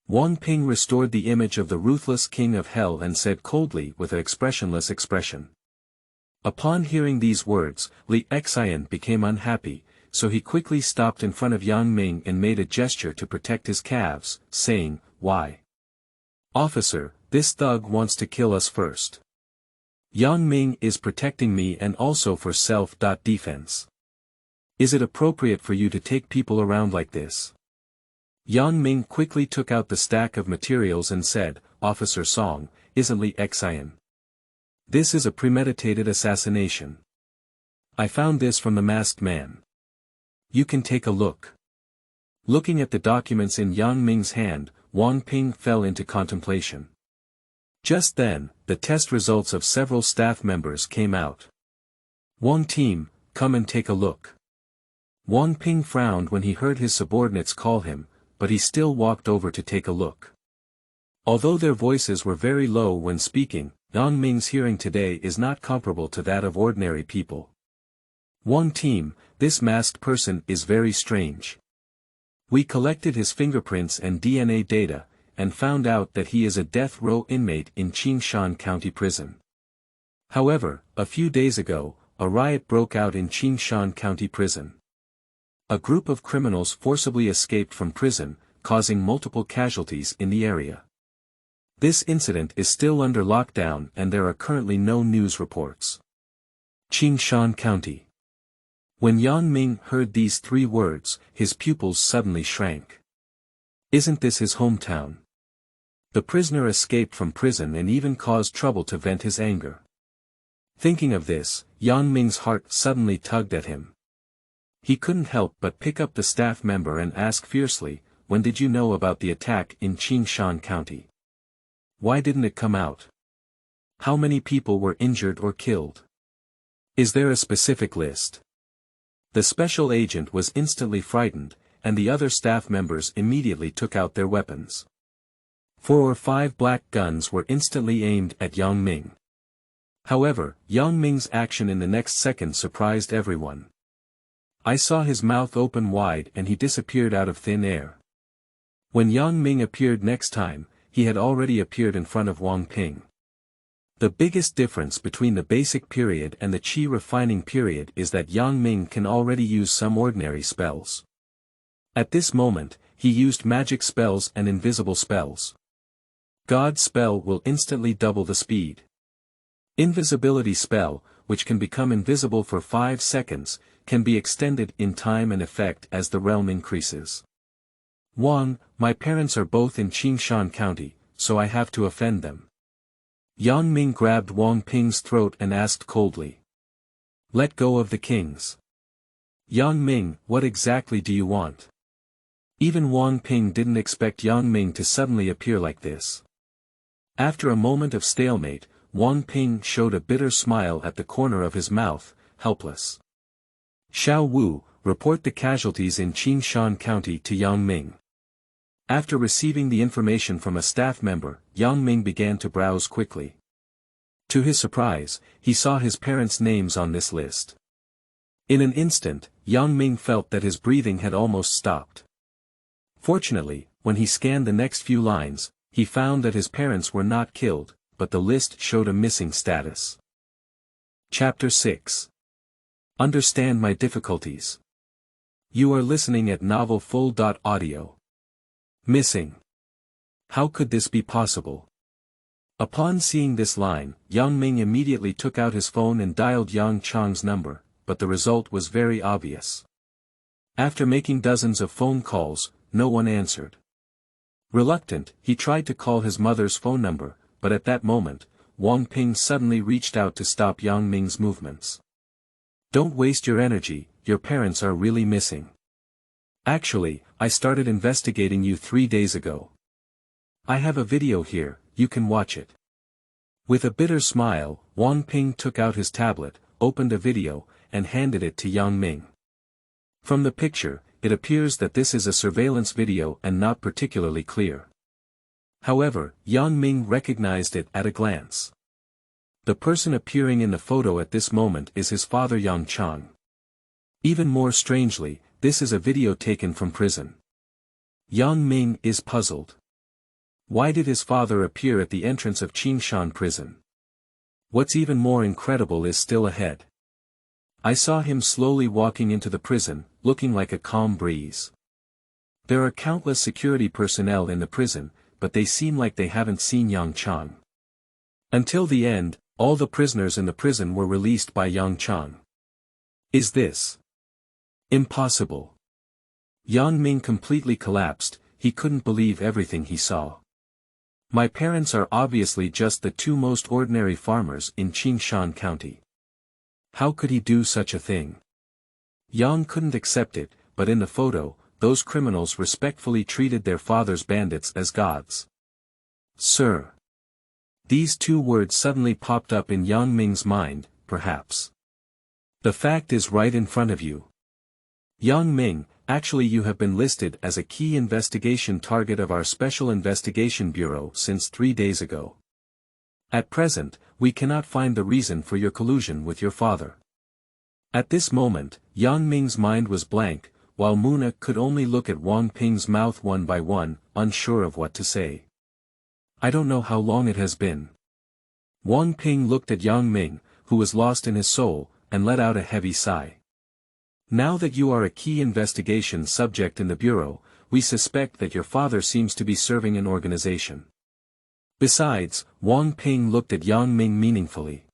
Wang Ping restored the image of the ruthless king of hell and said coldly with an expressionless expression. Upon hearing these words, Li Xian became unhappy, so he quickly stopped in front of Yang Ming and made a gesture to protect his calves, saying, "Why? Officer, this thug wants to kill us first." Yang Ming is protecting me and also for self-defense. Is it appropriate for you to take people around like this? Yang Ming quickly took out the stack of materials and said, Officer Song, isn't Xian. This is a premeditated assassination. I found this from the masked man. You can take a look. Looking at the documents in Yang Ming's hand, Wang Ping fell into contemplation. Just then, the test results of several staff members came out. Wang team, come and take a look. Wang Ping frowned when he heard his subordinates call him, but he still walked over to take a look. Although their voices were very low when speaking, Yang Ming's hearing today is not comparable to that of ordinary people. Wang team, this masked person is very strange. We collected his fingerprints and DNA data, and found out that he is a death row inmate in Qingshan County Prison. However, a few days ago, a riot broke out in Qingshan County Prison. A group of criminals forcibly escaped from prison, causing multiple casualties in the area. This incident is still under lockdown and there are currently no news reports. Qingshan County. When Yang Ming heard these 3 words, his pupils suddenly shrank. Isn't this his hometown? The prisoner escaped from prison and even caused trouble to vent his anger. Thinking of this, Yang Ming's heart suddenly tugged at him. He couldn't help but pick up the staff member and ask fiercely, when did you know about the attack in Qingshan County? Why didn't it come out? How many people were injured or killed? Is there a specific list? The special agent was instantly frightened, and the other staff members immediately took out their weapons. 4 or 5 black guns were instantly aimed at Yang Ming. However, Yang Ming's action in the next second surprised everyone. I saw his mouth open wide and he disappeared out of thin air. When Yang Ming appeared next time, he had already appeared in front of Wang Ping. The biggest difference between the basic period and the qi refining period is that Yang Ming can already use some ordinary spells. At this moment, he used magic spells and invisible spells. God's spell will instantly double the speed. Invisibility spell, which can become invisible for 5 seconds, can be extended in time and effect as the realm increases. Wang, my parents are both in Qingshan County, so I have to offend them. Yang Ming grabbed Wang Ping's throat and asked coldly. Let go of the kings. Yang Ming, what exactly do you want? Even Wang Ping didn't expect Yang Ming to suddenly appear like this. After a moment of stalemate, Wang Ping showed a bitter smile at the corner of his mouth, helpless. Xiao Wu, report the casualties in Qingshan County to Yang Ming. After receiving the information from a staff member, Yang Ming began to browse quickly. To his surprise, he saw his parents' names on this list. In an instant, Yang Ming felt that his breathing had almost stopped. Fortunately, when he scanned the next few lines, he found that his parents were not killed, but the list showed a missing status. Chapter 6. Understand my difficulties. You are listening at Novel FUL. Audio. Missing. How could this be possible? Upon seeing this line, Yang Ming immediately took out his phone and dialed Yang Chang's number, but the result was very obvious. After making dozens of phone calls, no one answered. Reluctant, he tried to call his mother's phone number, but at that moment, Wang Ping suddenly reached out to stop Yang Ming's movements. Don't waste your energy, your parents are really missing. Actually, I started investigating you 3 days ago. I have a video here, you can watch it. With a bitter smile, Wang Ping took out his tablet, opened a video, and handed it to Yang Ming. From the picture, it appears that this is a surveillance video and not particularly clear. However, Yang Ming recognized it at a glance. The person appearing in the photo at this moment is his father Yang Chang. Even more strangely, this is a video taken from prison. Yang Ming is puzzled. Why did his father appear at the entrance of Qingshan prison? What's even more incredible is still ahead. I saw him slowly walking into the prison, looking like a calm breeze. There are countless security personnel in the prison, but they seem like they haven't seen Yang Chang. Until the end, All the prisoners in the prison were released by Yang Chang. Is this impossible? Yang Ming completely collapsed. He couldn't believe everything he saw. My parents are obviously just the two most ordinary farmers in Qingshan County. How could he do such a thing? Yang couldn't accept it, but in the photo, those criminals respectfully treated their father's bandits as gods. Sir. These two words suddenly popped up in Yang Ming's mind, perhaps. The fact is right in front of you. Yang Ming, actually you have been listed as a key investigation target of our Special Investigation Bureau since 3 days ago. At present, we cannot find the reason for your collusion with your father. At this moment, Yang Ming's mind was blank, while Muna could only look at Wang Ping's mouth one by one, unsure of what to say. I don't know how long it has been. Wang Ping looked at Yang Ming, who was lost in his soul, and let out a heavy sigh. Now that you are a key investigation subject in the Bureau, we suspect that your father seems to be serving an organization. Besides, Wang Ping looked at Yang Ming meaningfully.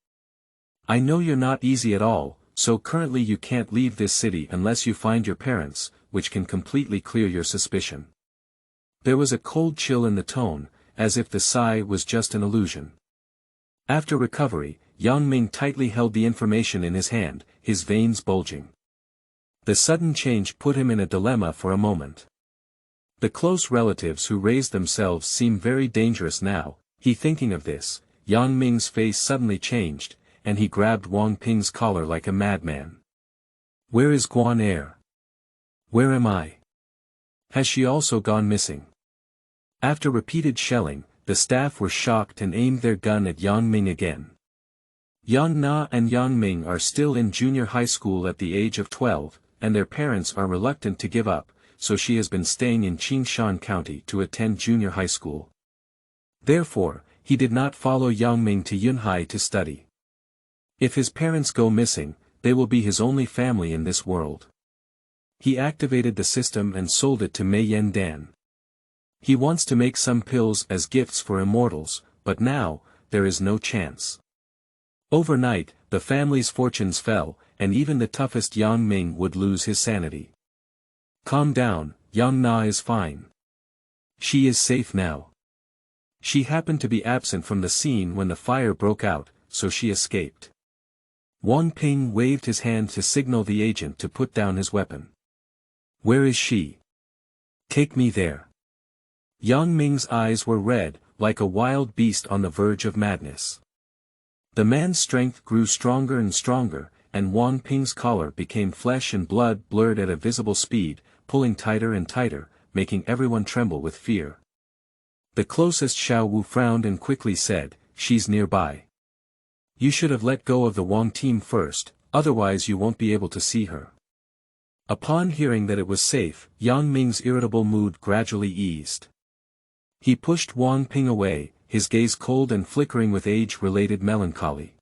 I know you're not easy at all, so currently you can't leave this city unless you find your parents, which can completely clear your suspicion. There was a cold chill in the tone, as if the sigh was just an illusion. After recovery, Yang Ming tightly held the information in his hand, his veins bulging. The sudden change put him in a dilemma for a moment. The close relatives who raised themselves seem very dangerous now. He thinking of this, Yang Ming's face suddenly changed, and he grabbed Wang Ping's collar like a madman. Where is Guan Er? Where am I? Has she also gone missing? After repeated shelling, the staff were shocked and aimed their gun at Yang Ming again. Yang Na and Yang Ming are still in junior high school at the age of 12, and their parents are reluctant to give up, so she has been staying in Qingshan County to attend junior high school. Therefore, he did not follow Yang Ming to Yunhai to study. If his parents go missing, they will be his only family in this world. He activated the system and sold it to Mei Yandan. He wants to make some pills as gifts for immortals, but now, there is no chance. Overnight, the family's fortunes fell, and even the toughest Yang Ming would lose his sanity. Calm down, Yang Na is fine. She is safe now. She happened to be absent from the scene when the fire broke out, so she escaped. Wang Ping waved his hand to signal the agent to put down his weapon. Where is she? Take me there. Yang Ming's eyes were red, like a wild beast on the verge of madness. The man's strength grew stronger and stronger, and Wang Ping's collar became flesh and blood blurred at a visible speed, pulling tighter and tighter, making everyone tremble with fear. The closest Xiao Wu frowned and quickly said, she's nearby. You should have let go of the Wang team first, otherwise you won't be able to see her. Upon hearing that it was safe, Yang Ming's irritable mood gradually eased. He pushed Wang Ping away, his gaze cold and flickering with age-related melancholy.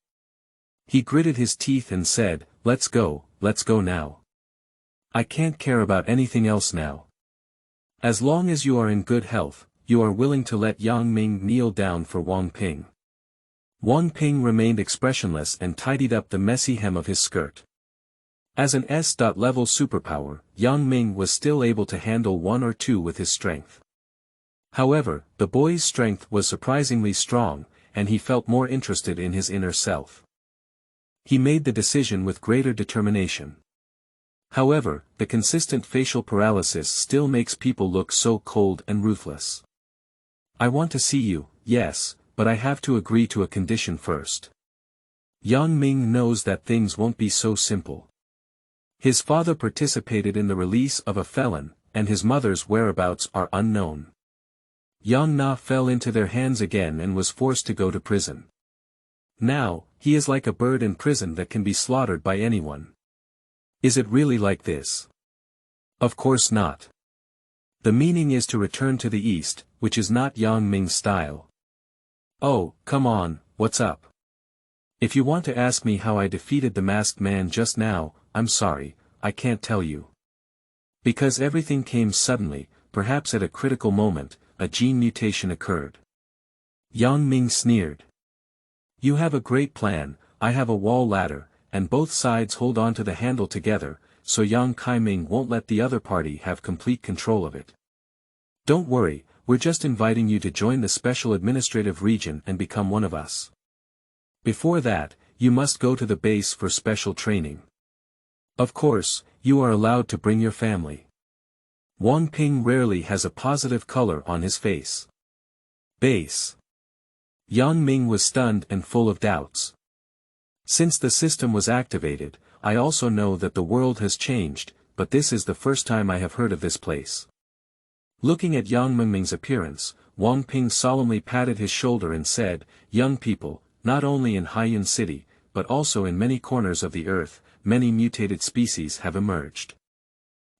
He gritted his teeth and said, let's go now. I can't care about anything else now. As long as you are in good health, you are willing to let Yang Ming kneel down for Wang Ping. Wang Ping remained expressionless and tidied up the messy hem of his skirt. As an S.level superpower, Yang Ming was still able to handle one or two with his strength. However, the boy's strength was surprisingly strong, and he felt more interested in his inner self. He made the decision with greater determination. However, the consistent facial paralysis still makes people look so cold and ruthless. I want to see you, yes, but I have to agree to a condition first. Yang Ming knows that things won't be so simple. His father participated in the release of a felon, and his mother's whereabouts are unknown. Yang Na fell into their hands again and was forced to go to prison. Now, he is like a bird in prison that can be slaughtered by anyone. Is it really like this? Of course not. The meaning is to return to the east, which is not Yang Ming's style. Oh, come on, what's up? If you want to ask me how I defeated the masked man just now, I'm sorry, I can't tell you. Because everything came suddenly, perhaps at a critical moment, a gene mutation occurred. Yang Ming sneered. You have a great plan, I have a wall ladder, and both sides hold on to the handle together, so Yang Kai-ming won't let the other party have complete control of it. Don't worry, we're just inviting you to join the special administrative region and become one of us. Before that, you must go to the base for special training. Of course, you are allowed to bring your family. Wang Ping rarely has a positive color on his face. Base. Yang Ming was stunned and full of doubts. Since the system was activated, I also know that the world has changed, but this is the first time I have heard of this place. Looking at Yang Mingming's appearance, Wang Ping solemnly patted his shoulder and said, "Young people, not only in Haiyun City, but also in many corners of the earth, many mutated species have emerged.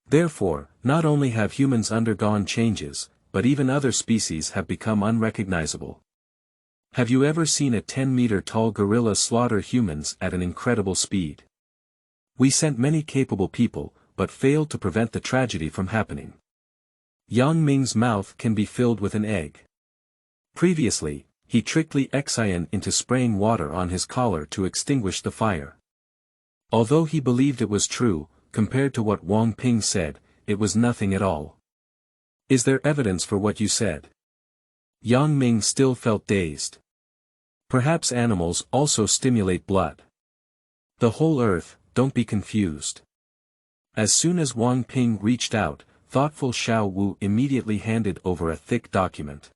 Therefore, not only have humans undergone changes, but even other species have become unrecognizable. Have you ever seen a 10-meter-tall gorilla slaughter humans at an incredible speed? We sent many capable people, but failed to prevent the tragedy from happening." Yang Ming's mouth can be filled with an egg. Previously, he tricked Li Xian into spraying water on his collar to extinguish the fire. Although he believed it was true, compared to what Wang Ping said, it was nothing at all. "Is there evidence for what you said?" Yang Ming still felt dazed. Perhaps animals also stimulate blood. The whole earth, don't be confused. As soon as Wang Ping reached out, thoughtful Xiao Wu immediately handed over a thick document.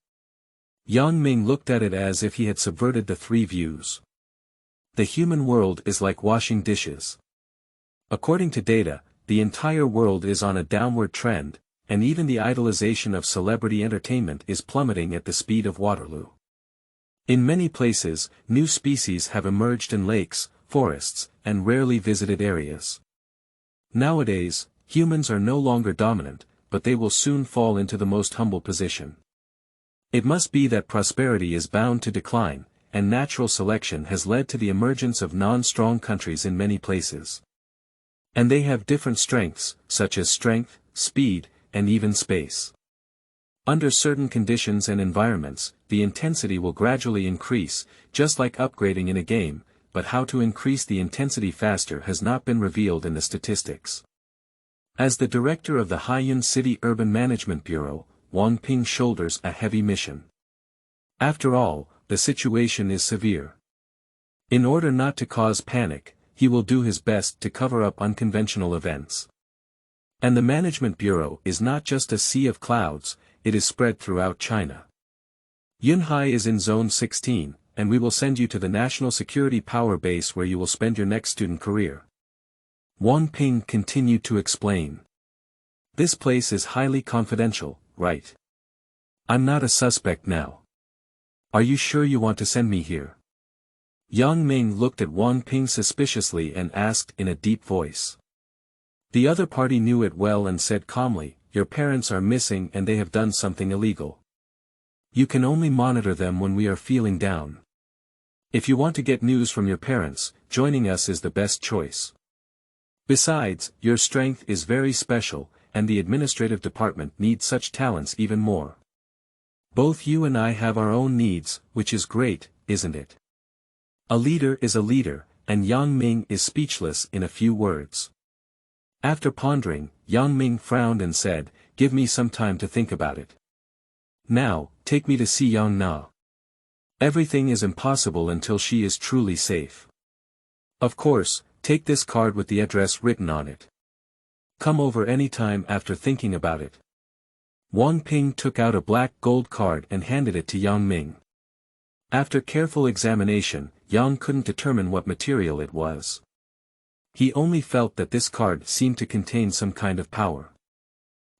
Yang Ming looked at it as if he had subverted the three views. The human world is like washing dishes. According to data, the entire world is on a downward trend, and even the idolization of celebrity entertainment is plummeting at the speed of Waterloo. In many places, new species have emerged in lakes, forests, and rarely visited areas. Nowadays, humans are no longer dominant, but they will soon fall into the most humble position. It must be that prosperity is bound to decline, and natural selection has led to the emergence of non-strong countries in many places. And they have different strengths, such as strength, speed, and even space. Under certain conditions and environments, the intensity will gradually increase, just like upgrading in a game, but how to increase the intensity faster has not been revealed in the statistics. As the director of the Haiyun City Urban Management Bureau, Wang Ping shoulders a heavy mission. After all, the situation is severe. In order not to cause panic, he will do his best to cover up unconventional events. And the Management Bureau is not just a sea of clouds, it is spread throughout China. Yunhai is in Zone 16, and we will send you to the National Security Power Base where you will spend your next student career. Wang Ping continued to explain. This place is highly confidential, right? I'm not a suspect now. Are you sure you want to send me here? Yang Ming looked at Wang Ping suspiciously and asked in a deep voice. The other party knew it well and said calmly, "Your parents are missing and they have done something illegal. You can only monitor them when we are feeling down. If you want to get news from your parents, joining us is the best choice. Besides, your strength is very special, and the administrative department needs such talents even more. Both you and I have our own needs, which is great, isn't it?" A leader is a leader, and Yang Ming is speechless in a few words. After pondering, Yang Ming frowned and said, "Give me some time to think about it. Now, take me to see Yang Na. Everything is impossible until she is truly safe. Of course, take this card with the address written on it. Come over any time after thinking about it." Wang Ping took out a black gold card and handed it to Yang Ming. After careful examination, Yang couldn't determine what material it was. He only felt that this card seemed to contain some kind of power.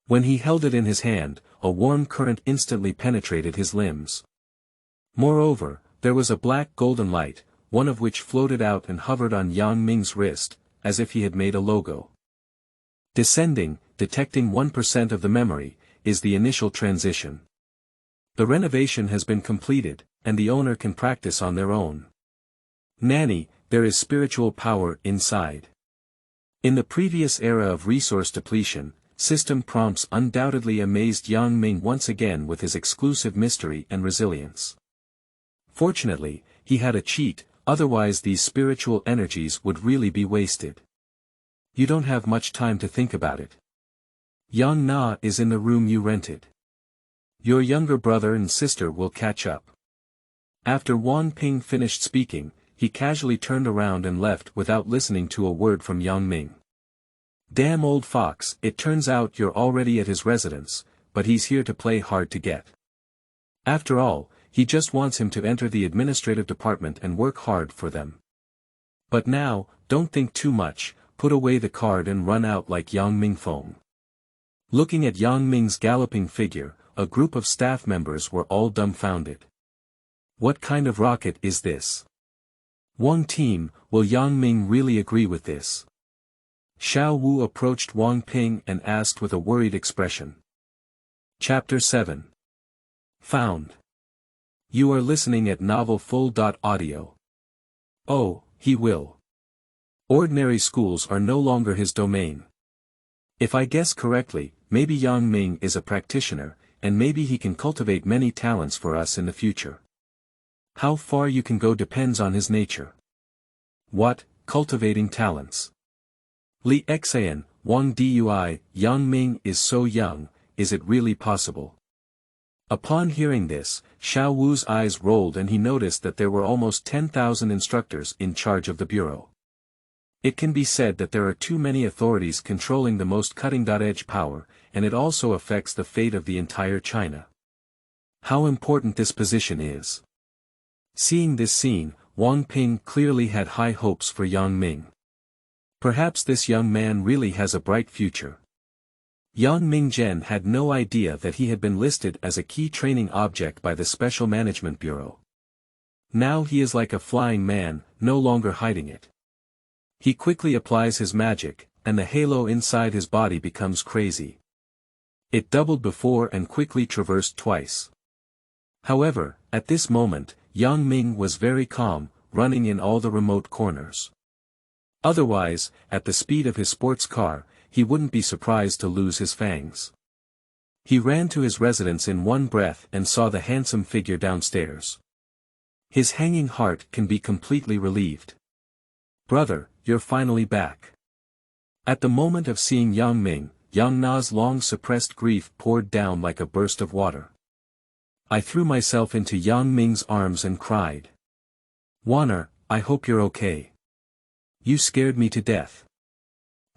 When he held it in his hand, a warm current instantly penetrated his limbs. Moreover, there was a black golden light, one of which floated out and hovered on Yang Ming's wrist, as if he had made a logo. Descending, detecting 1% of the memory, is the initial transition. The renovation has been completed, and the owner can practice on their own. Nanny, there is spiritual power inside. In the previous era of resource depletion, system prompts undoubtedly amazed Yang Ming once again with his exclusive mystery and resilience. Fortunately, he had to cheat, otherwise these spiritual energies would really be wasted. You don't have much time to think about it. Yang Na is in the room you rented. Your younger brother and sister will catch up. After Wan Ping finished speaking, he casually turned around and left without listening to a word from Yang Ming. Damn old fox, it turns out you're already at his residence, but he's here to play hard to get. After all, he just wants him to enter the administrative department and work hard for them. But now, don't think too much, put away the card and run out like Yang Ming foam. Looking at Yang Ming's galloping figure, a group of staff members were all dumbfounded. What kind of rocket is this? Wang team, will Yang Ming really agree with this? Xiao Wu approached Wang Ping and asked with a worried expression. Chapter 7. Found. You are listening at FUL. Oh, he will. Ordinary schools are no longer his domain. If I guess correctly, maybe Yang Ming is a practitioner, and maybe he can cultivate many talents for us in the future. How far you can go depends on his nature. What, cultivating talents? Li Xian, Wang Dui, Yang Ming is so young, is it really possible? Upon hearing this, Xiao Wu's eyes rolled and he noticed that there were almost 10,000 instructors in charge of the bureau. It can be said that there are too many authorities controlling the most cutting-edge power, and it also affects the fate of the entire China. How important this position is. Seeing this scene, Wang Ping clearly had high hopes for Yang Ming. Perhaps this young man really has a bright future. Yang Mingzhen had no idea that he had been listed as a key training object by the Special Management Bureau. Now he is like a flying man, no longer hiding it. He quickly applies his magic, and the halo inside his body becomes crazy. It doubled before and quickly traversed twice. However, at this moment, Yang Ming was very calm, running in all the remote corners. Otherwise, at the speed of his sports car, he wouldn't be surprised to lose his fangs. He ran to his residence in one breath and saw the handsome figure downstairs. His hanging heart can be completely relieved. Brother, you're finally back. At the moment of seeing Yang Ming, Yang Na's long-suppressed grief poured down like a burst of water. I threw myself into Yang Ming's arms and cried. Waner, I hope you're okay. You scared me to death.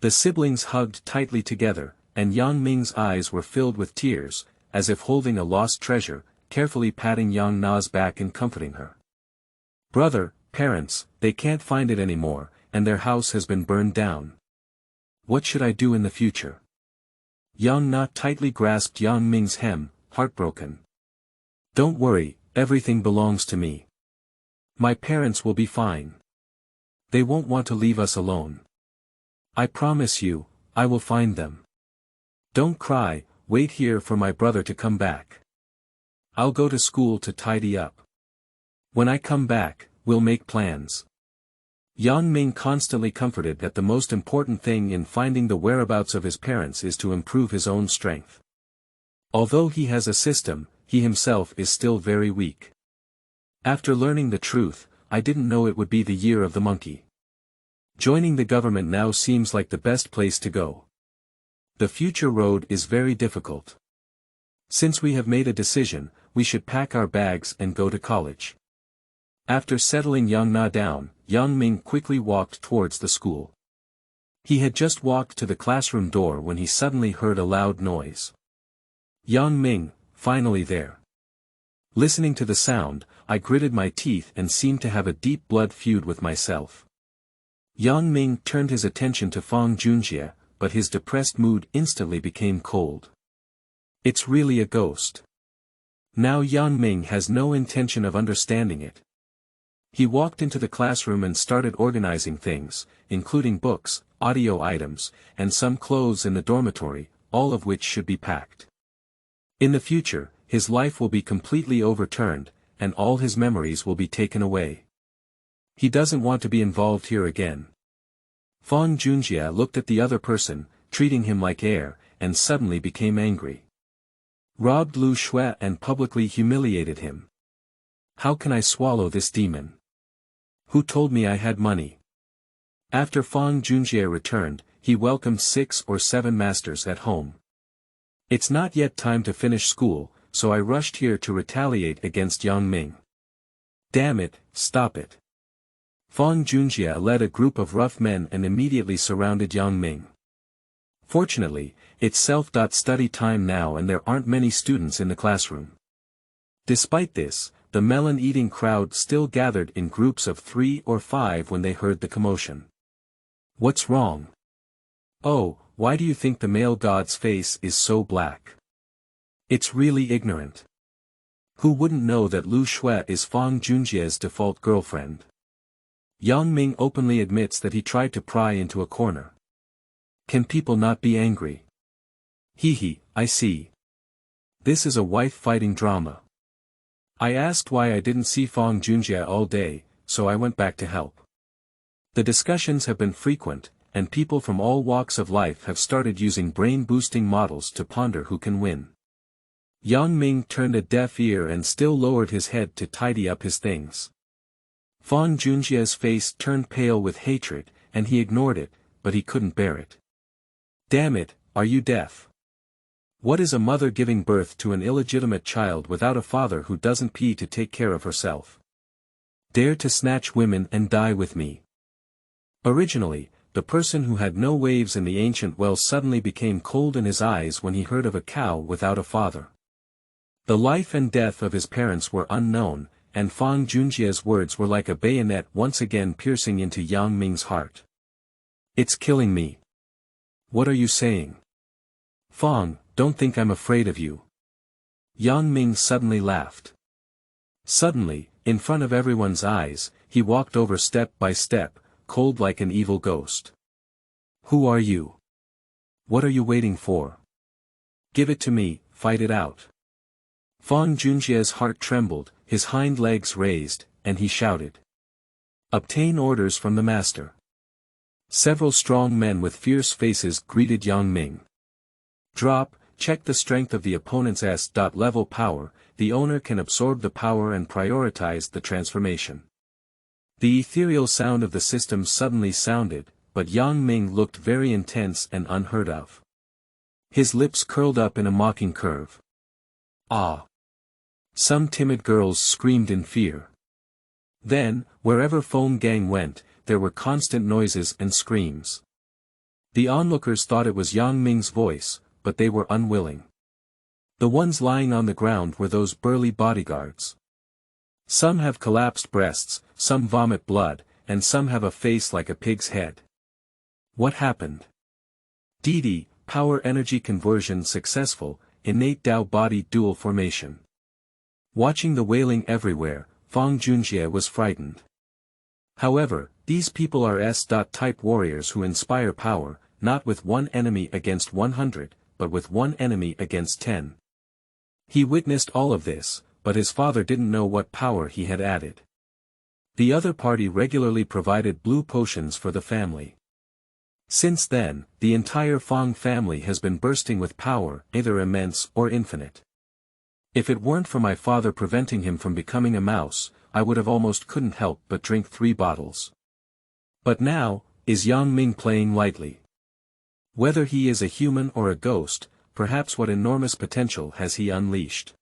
The siblings hugged tightly together, and Yang Ming's eyes were filled with tears, as if holding a lost treasure, carefully patting Yang Na's back and comforting her. Brother, parents, they can't find it anymore, and their house has been burned down. What should I do in the future? Yang Na tightly grasped Yang Ming's hem, heartbroken. Don't worry, everything belongs to me. My parents will be fine. They won't want to leave us alone. I promise you, I will find them. Don't cry, wait here for my brother to come back. I'll go to school to tidy up. When I come back, we'll make plans. Yang Ming constantly comforted that the most important thing in finding the whereabouts of his parents is to improve his own strength. Although he has a system, he himself is still very weak. After learning the truth, I didn't know it would be the year of the monkey. Joining the government now seems like the best place to go. The future road is very difficult. Since we have made a decision, we should pack our bags and go to college. After settling Yang Na down, Yang Ming quickly walked towards the school. He had just walked to the classroom door when he suddenly heard a loud noise. Yang Ming, finally there. Listening to the sound, I gritted my teeth and seemed to have a deep blood feud with myself. Yang Ming turned his attention to Fang Junjie, but his depressed mood instantly became cold. It's really a ghost. Now Yang Ming has no intention of understanding it. He walked into the classroom and started organizing things, including books, audio items, and some clothes in the dormitory, all of which should be packed. In the future, his life will be completely overturned, and all his memories will be taken away. He doesn't want to be involved here again. Fang Junjie looked at the other person, treating him like air, and suddenly became angry. Robbed Lu Shui and publicly humiliated him. How can I swallow this demon? Who told me I had money? After Fang Junjie returned, he welcomed 6 or 7 masters at home. It's not yet time to finish school, so I rushed here to retaliate against Yang Ming. Damn it, stop it. Fang Junjie led a group of rough men and immediately surrounded Yang Ming. Fortunately, it's self-study time now and there aren't many students in the classroom. Despite this, the melon-eating crowd still gathered in groups of 3 or 5 when they heard the commotion. What's wrong? Oh, why do you think the male god's face is so black? It's really ignorant. Who wouldn't know that Lu Shui is Fang Junjie's default girlfriend? Yang Ming openly admits that he tried to pry into a corner. Can people not be angry? Hee, I see. This is a wife-fighting drama. I asked why I didn't see Fang Junjie all day, so I went back to help. The discussions have been frequent, and people from all walks of life have started using brain-boosting models to ponder who can win. Yang Ming turned a deaf ear and still lowered his head to tidy up his things. Fang Junjie's face turned pale with hatred, and he ignored it, but he couldn't bear it. Damn it, are you deaf? What is a mother giving birth to an illegitimate child without a father who doesn't pee to take care of herself? Dare to snatch women and die with me. Originally, the person who had no waves in the ancient well suddenly became cold in his eyes when he heard of a cow without a father. The life and death of his parents were unknown, and Fang Junjie's words were like a bayonet once again piercing into Yang Ming's heart. It's killing me. What are you saying? Fang, don't think I'm afraid of you. Yang Ming suddenly laughed. Suddenly, in front of everyone's eyes, he walked over step by step, cold like an evil ghost. Who are you? What are you waiting for? Give it to me, fight it out. Fang Junjie's heart trembled, his hind legs raised, and he shouted. Obtain orders from the master. Several strong men with fierce faces greeted Yang Ming. Check the strength of the opponent's S.level power, the owner can absorb the power and prioritize the transformation. The ethereal sound of the system suddenly sounded, but Yang Ming looked very intense and unheard of. His lips curled up in a mocking curve. Ah! Some timid girls screamed in fear. Then, wherever Foam Gang went, there were constant noises and screams. The onlookers thought it was Yang Ming's voice, but they were unwilling. The ones lying on the ground were those burly bodyguards. Some have collapsed breasts, some vomit blood, and some have a face like a pig's head. What happened? DD, power energy conversion successful, innate Tao body dual formation. Watching the wailing everywhere, Fang Junjie was frightened. However, these people are S.type warriors who inspire power, not with one enemy against 100, but with one enemy against 10. He witnessed all of this, but his father didn't know what power he had added. The other party regularly provided blue potions for the family. Since then, the entire Fang family has been bursting with power, either immense or infinite. If it weren't for my father preventing him from becoming a mouse, I would have almost couldn't help but drink 3 bottles. But now, is Yang Ming playing lightly? Whether he is a human or a ghost, perhaps what enormous potential has he unleashed?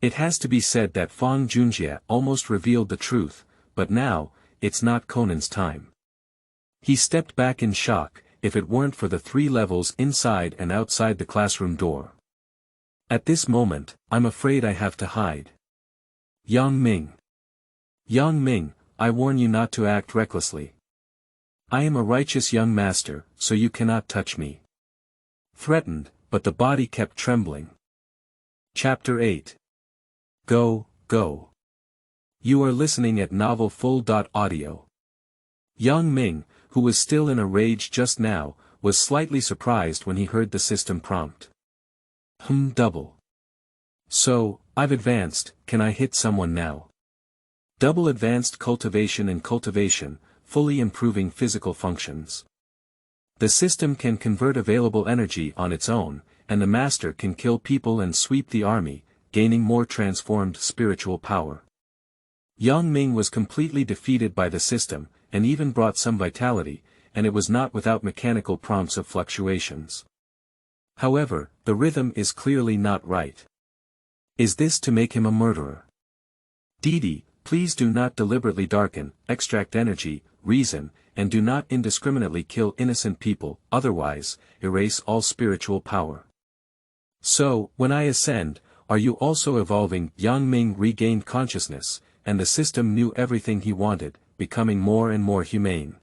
It has to be said that Fang Junjie almost revealed the truth, but now, it's not Conan's time. He stepped back in shock, if it weren't for the 3 levels inside and outside the classroom door. At this moment, I'm afraid I have to hide. Yang Ming. Yang Ming, I warn you not to act recklessly. I am a righteous young master, so you cannot touch me. Threatened, but the body kept trembling. Chapter 8. Go, go. You are listening at Novel FUL. Audio. Yang Ming, who was still in a rage just now, was slightly surprised when he heard the system prompt. Double. So, I've advanced, can I hit someone now? Double advanced cultivation and cultivation, fully improving physical functions. The system can convert available energy on its own, and the master can kill people and sweep the army, gaining more transformed spiritual power. Yang Ming was completely defeated by the system, and even brought some vitality, and it was not without mechanical prompts of fluctuations. However, the rhythm is clearly not right. Is this to make him a murderer? Didi, please do not deliberately darken, extract energy, reason, and do not indiscriminately kill innocent people, otherwise, erase all spiritual power. So, when I ascend, are you also evolving? Yang Ming regained consciousness, and the system knew everything he wanted, becoming more and more humane.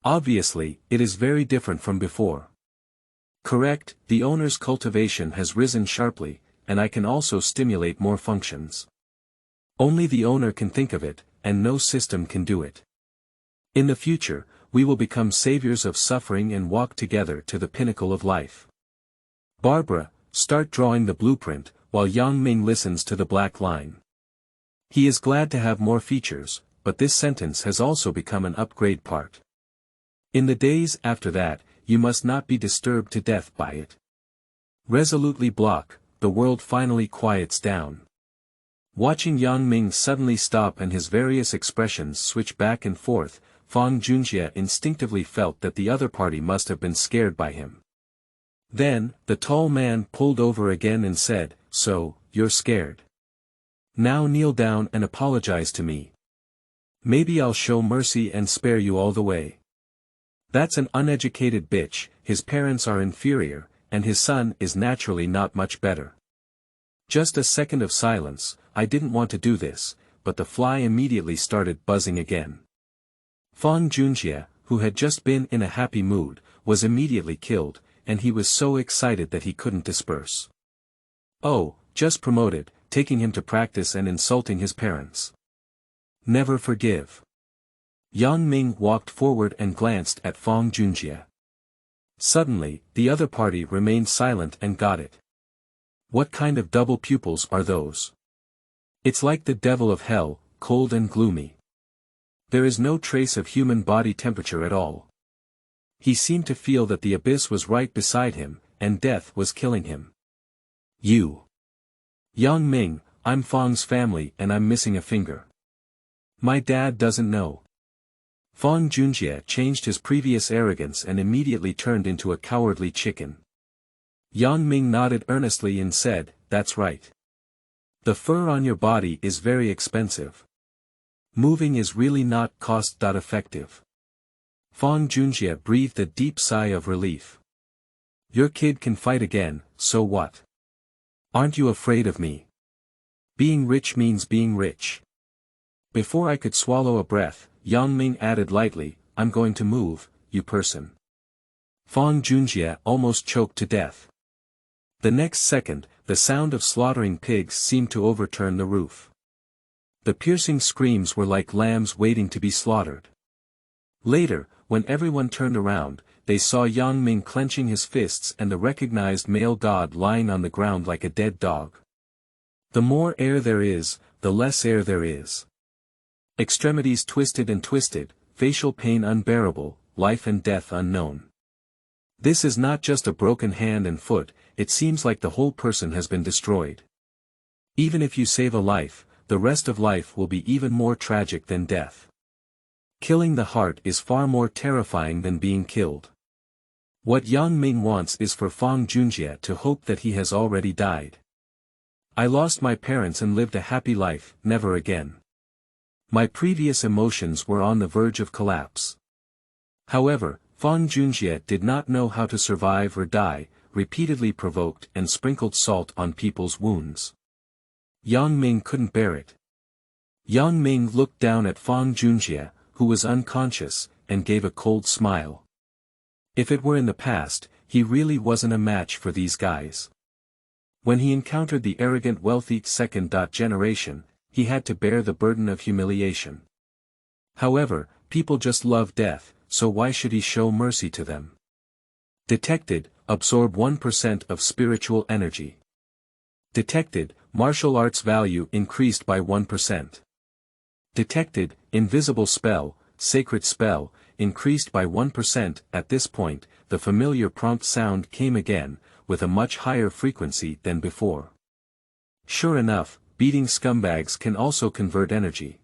Obviously, it is very different from before. Correct, the owner's cultivation has risen sharply, and I can also stimulate more functions. Only the owner can think of it, and no system can do it. In the future, we will become saviors of suffering and walk together to the pinnacle of life. Barbara, start drawing the blueprint, while Yang Ming listens to the black line. He is glad to have more features, but this sentence has also become an upgrade part. In the days after that, you must not be disturbed to death by it. Resolutely block, the world finally quiets down. Watching Yang Ming suddenly stop and his various expressions switch back and forth, Fang Junjie instinctively felt that the other party must have been scared by him. Then, the tall man pulled over again and said, "So, you're scared. Now kneel down and apologize to me. Maybe I'll show mercy and spare you all the way." That's an uneducated bitch, his parents are inferior, and his son is naturally not much better. Just a second of silence. I didn't want to do this, but the fly immediately started buzzing again. Fang Junjie, who had just been in a happy mood, was immediately killed, and he was so excited that he couldn't disperse. Oh, just promoted, taking him to practice and insulting his parents. Never forgive. Yang Ming walked forward and glanced at Fang Junjie. Suddenly, the other party remained silent and got it. What kind of double pupils are those? It's like the devil of hell, cold and gloomy. There is no trace of human body temperature at all. He seemed to feel that the abyss was right beside him, and death was killing him. You. Yang Ming, I'm Fang's family and I'm missing a finger. My dad doesn't know. Fang Junjie changed his previous arrogance and immediately turned into a cowardly chicken. Yang Ming nodded earnestly and said, "That's right. The fur on your body is very expensive. Moving is really not cost-effective." Fang Junjie breathed a deep sigh of relief. Your kid can fight again, so what? Aren't you afraid of me? Being rich means being rich. Before I could swallow a breath, Yang Ming added lightly, I'm going to move, you person. Fang Junjie almost choked to death. The next second, the sound of slaughtering pigs seemed to overturn the roof. The piercing screams were like lambs waiting to be slaughtered. Later, when everyone turned around, they saw Yang Ming clenching his fists and the recognized male god lying on the ground like a dead dog. The more air there is, the less air there is. Extremities twisted and twisted, facial pain unbearable, life and death unknown. This is not just a broken hand and foot, it seems like the whole person has been destroyed. Even if you save a life, the rest of life will be even more tragic than death. Killing the heart is far more terrifying than being killed. What Yang Ming wants is for Fang Junjie to hope that he has already died. I lost my parents and lived a happy life, never again. My previous emotions were on the verge of collapse. However, Fang Junjie did not know how to survive or die, repeatedly provoked and sprinkled salt on people's wounds. Yang Ming couldn't bear it. Yang Ming looked down at Fang Junjie, who was unconscious, and gave a cold smile. If it were in the past, he really wasn't a match for these guys. When he encountered the arrogant wealthy second generation, he had to bear the burden of humiliation. However, people just love death, so why should he show mercy to them? Detected, absorb 1% of spiritual energy. Detected, martial arts value increased by 1%. Detected, invisible spell, sacred spell, increased by 1%. At this point, the familiar prompt sound came again, with a much higher frequency than before. Sure enough, beating scumbags can also convert energy.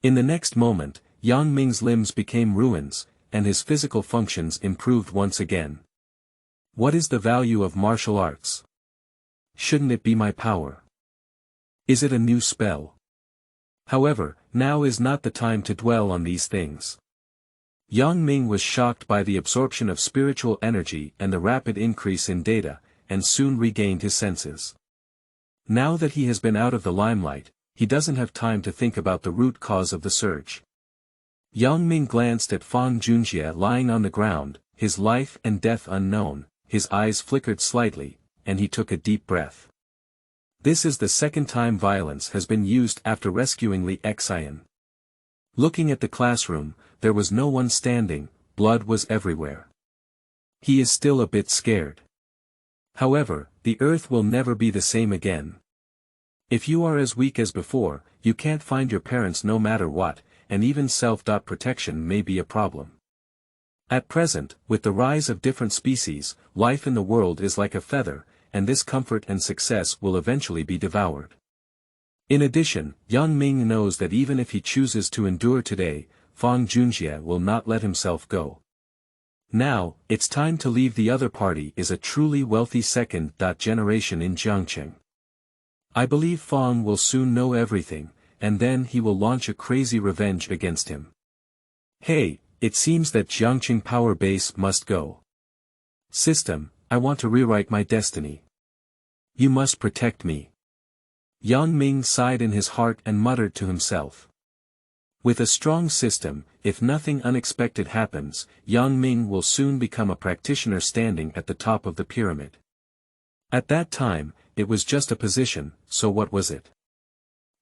In the next moment, Yang Ming's limbs became ruins, and his physical functions improved once again. What is the value of martial arts? Shouldn't it be my power? Is it a new spell? However, now is not the time to dwell on these things. Yang Ming was shocked by the absorption of spiritual energy and the rapid increase in data, and soon regained his senses. Now that he has been out of the limelight, he doesn't have time to think about the root cause of the surge. Yang Ming glanced at Fang Junjie lying on the ground, his life and death unknown, his eyes flickered slightly, and he took a deep breath. This is the second time violence has been used after rescuing Li Xian. Looking at the classroom, there was no one standing, blood was everywhere. He is still a bit scared. However, the earth will never be the same again. If you are as weak as before, you can't find your parents no matter what, and even self-protection may be a problem. At present, with the rise of different species, life in the world is like a feather, and this comfort and success will eventually be devoured. In addition, Yang Ming knows that even if he chooses to endure today, Fang Junjie will not let himself go. Now, it's time to leave. The other party is a truly wealthy second generation in Jiangqing. I believe Fang will soon know everything, and then he will launch a crazy revenge against him. Hey, it seems that Jiangqing power base must go. System, I want to rewrite my destiny. You must protect me. Yang Ming sighed in his heart and muttered to himself. With a strong system, if nothing unexpected happens, Yang Ming will soon become a practitioner standing at the top of the pyramid. At that time, it was just a position, so what was it?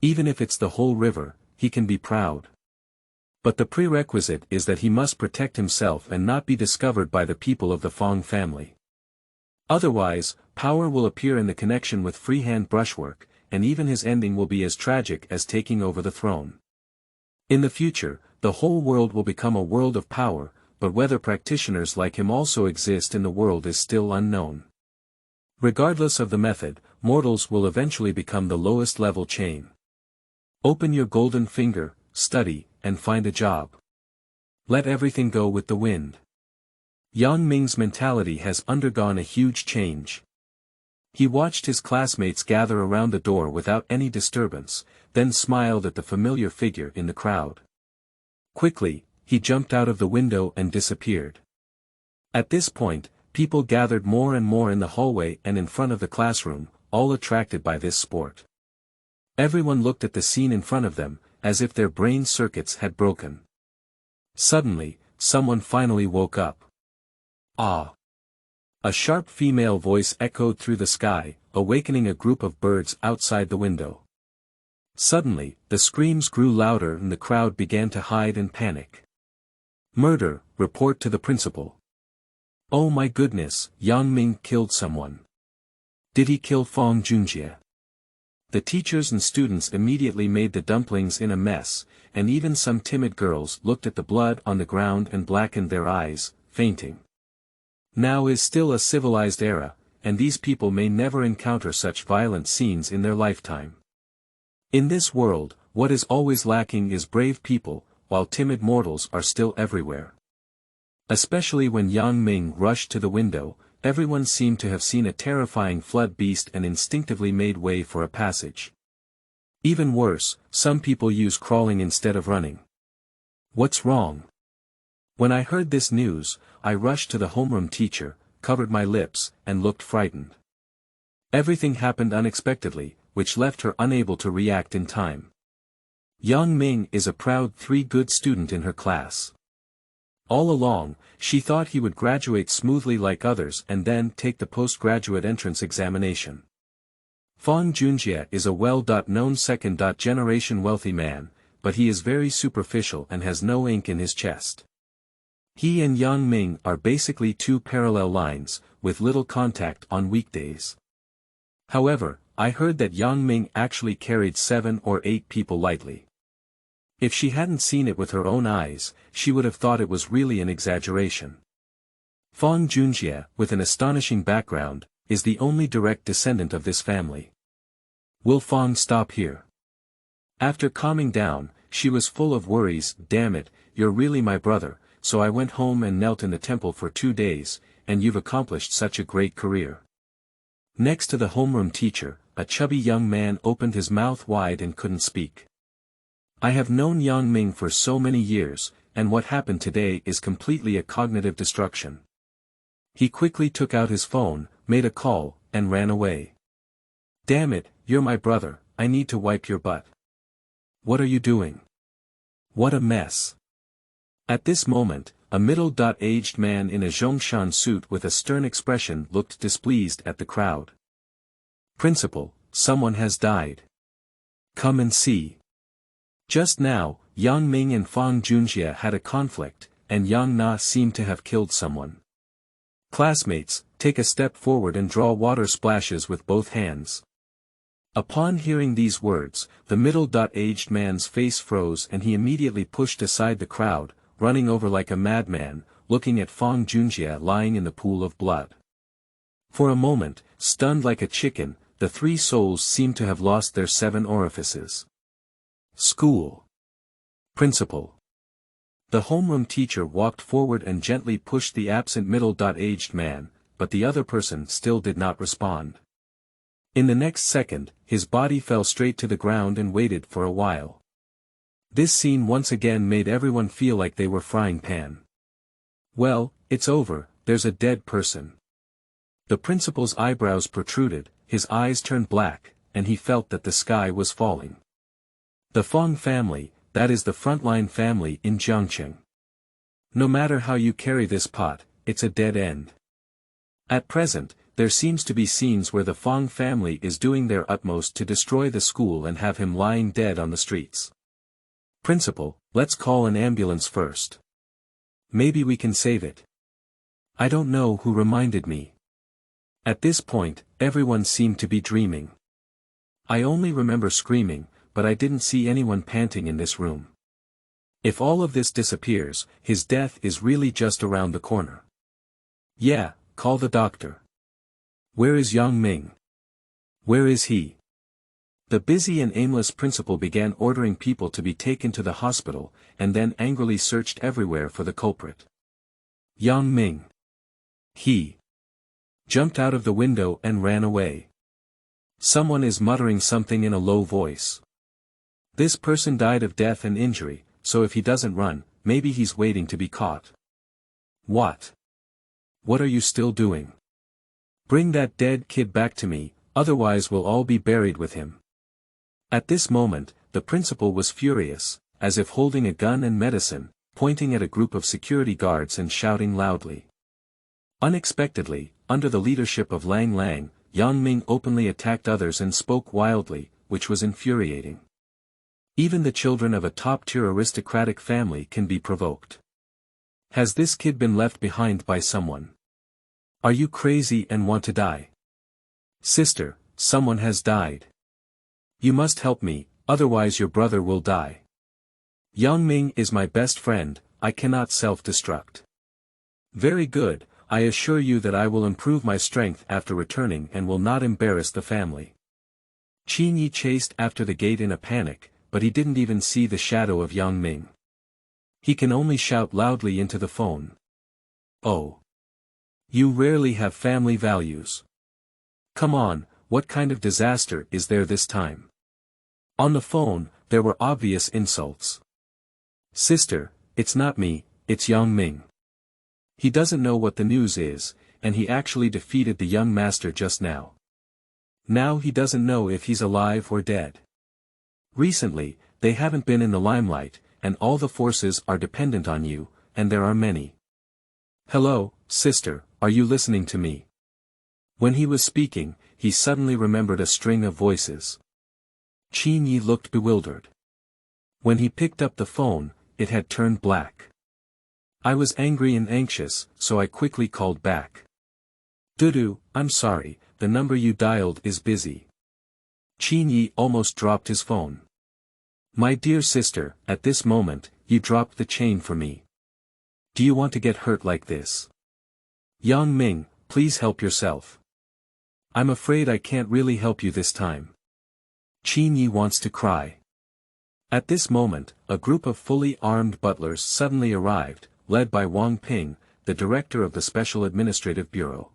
Even if it's the whole river, he can be proud. But the prerequisite is that he must protect himself and not be discovered by the people of the Fang family. Otherwise, power will appear in the connection with freehand brushwork, and even his ending will be as tragic as taking over the throne. In the future, the whole world will become a world of power, but whether practitioners like him also exist in the world is still unknown. Regardless of the method, mortals will eventually become the lowest level chain. Open your golden finger, study, and find a job. Let everything go with the wind. Yang Ming's mentality has undergone a huge change. He watched his classmates gather around the door without any disturbance, then smiled at the familiar figure in the crowd. Quickly, he jumped out of the window and disappeared. At this point, people gathered more and more in the hallway and in front of the classroom, all attracted by this sport. Everyone looked at the scene in front of them, as if their brain circuits had broken. Suddenly, someone finally woke up. Ah! A sharp female voice echoed through the sky, awakening a group of birds outside the window. Suddenly, the screams grew louder and the crowd began to hide and panic. Murder, report to the principal. Oh my goodness, Yang Ming killed someone. Did he kill Fang Junjie? The teachers and students immediately made the dumplings in a mess, and even some timid girls looked at the blood on the ground and blackened their eyes, fainting. Now is still a civilized era, and these people may never encounter such violent scenes in their lifetime. In this world, what is always lacking is brave people, while timid mortals are still everywhere. Especially when Yang Ming rushed to the window, everyone seemed to have seen a terrifying flood beast and instinctively made way for a passage. Even worse, some people use crawling instead of running. What's wrong? When I heard this news, I rushed to the homeroom teacher, covered my lips, and looked frightened. Everything happened unexpectedly, which left her unable to react in time. Yang Ming is a proud 3-good student in her class. All along, she thought he would graduate smoothly like others and then take the postgraduate entrance examination. Fang Junjie is a well-known second-generation wealthy man, but he is very superficial and has no ink in his chest. He and Yang Ming are basically two parallel lines, with little contact on weekdays. However, I heard that Yang Ming actually carried 7 or 8 people lightly. If she hadn't seen it with her own eyes, she would have thought it was really an exaggeration. Fang Junjie, with an astonishing background, is the only direct descendant of this family. Will Fang stop here? After calming down, She was full of worries. Damn it, you're really my brother, so I went home and knelt in the temple for 2 days, and you've accomplished such a great career. Next to the homeroom teacher, a chubby young man opened his mouth wide and couldn't speak. I have known Yang Ming for so many years, and what happened today is completely a cognitive destruction. He quickly took out his phone, made a call, and ran away. Damn it, you're my brother, I need to wipe your butt. What are you doing? What a mess. At this moment, a middle-aged man in a Zhongshan suit with a stern expression looked displeased at the crowd. Principal, someone has died. Come and see. Just now, Yang Ming and Fang Junjie had a conflict, and Yang Na seemed to have killed someone. Classmates, take a step forward and draw water splashes with both hands. Upon hearing these words, the middle-aged man's face froze and he immediately pushed aside the crowd, running over like a madman, looking at Fang Junjie lying in the pool of blood. For a moment, stunned like a chicken, the 3 souls seemed to have lost their 7 orifices. School. Principal. The homeroom teacher walked forward and gently pushed the absent middle-aged man, but the other person still did not respond. In the next second, his body fell straight to the ground and waited for a while. This scene once again made everyone feel like they were frying pan. Well, it's over, there's a dead person. The principal's eyebrows protruded, his eyes turned black, and he felt that the sky was falling. The Fang family, that is the frontline family in Jiangqing. No matter how you carry this pot, it's a dead end. At present, there seems to be scenes where the Fang family is doing their utmost to destroy the school and have him lying dead on the streets. Principal, let's call an ambulance first. Maybe we can save it. I don't know who reminded me. At this point, everyone seemed to be dreaming. I only remember screaming, but I didn't see anyone panting in this room. If all of this disappears, his death is really just around the corner. Yeah, call the doctor. Where is Yang Ming? Where is he? The busy and aimless principal began ordering people to be taken to the hospital, and then angrily searched everywhere for the culprit. Yang Ming. He jumped out of the window and ran away. Someone is muttering something in a low voice. This person died of death and injury, so if he doesn't run, maybe he's waiting to be caught. What? What are you still doing? Bring that dead kid back to me, otherwise we'll all be buried with him. At this moment, the principal was furious, as if holding a gun and medicine, pointing at a group of security guards and shouting loudly. Unexpectedly, under the leadership of Lang Lang, Yang Ming openly attacked others and spoke wildly, which was infuriating. Even the children of a top-tier aristocratic family can be provoked. Has this kid been left behind by someone? Are you crazy and want to die? Sister, someone has died. You must help me, otherwise your brother will die. Yang Ming is my best friend, I cannot self-destruct. Very good, I assure you that I will improve my strength after returning and will not embarrass the family. Qin Yi chased after the gate in a panic, but he didn't even see the shadow of Yang Ming. He can only shout loudly into the phone. Oh. You rarely have family values. Come on, what kind of disaster is there this time? On the phone, there were obvious insults. Sister, it's not me, it's Yang Ming. He doesn't know what the news is, and he actually defeated the young master just now. Now he doesn't know if he's alive or dead. Recently, they haven't been in the limelight, and all the forces are dependent on you, and there are many. Hello, sister, are you listening to me? When he was speaking, he suddenly remembered a string of voices. Qin Yi looked bewildered. When he picked up the phone, it had turned black. I was angry and anxious, so I quickly called back. Dudu, I'm sorry, the number you dialed is busy. Qin Yi almost dropped his phone. My dear sister, at this moment, you dropped the chain for me. Do you want to get hurt like this? Yang Ming, please help yourself. I'm afraid I can't really help you this time. Qin Yi wants to cry. At this moment, a group of fully armed butlers suddenly arrived, led by Wang Ping, the director of the Special Administrative Bureau.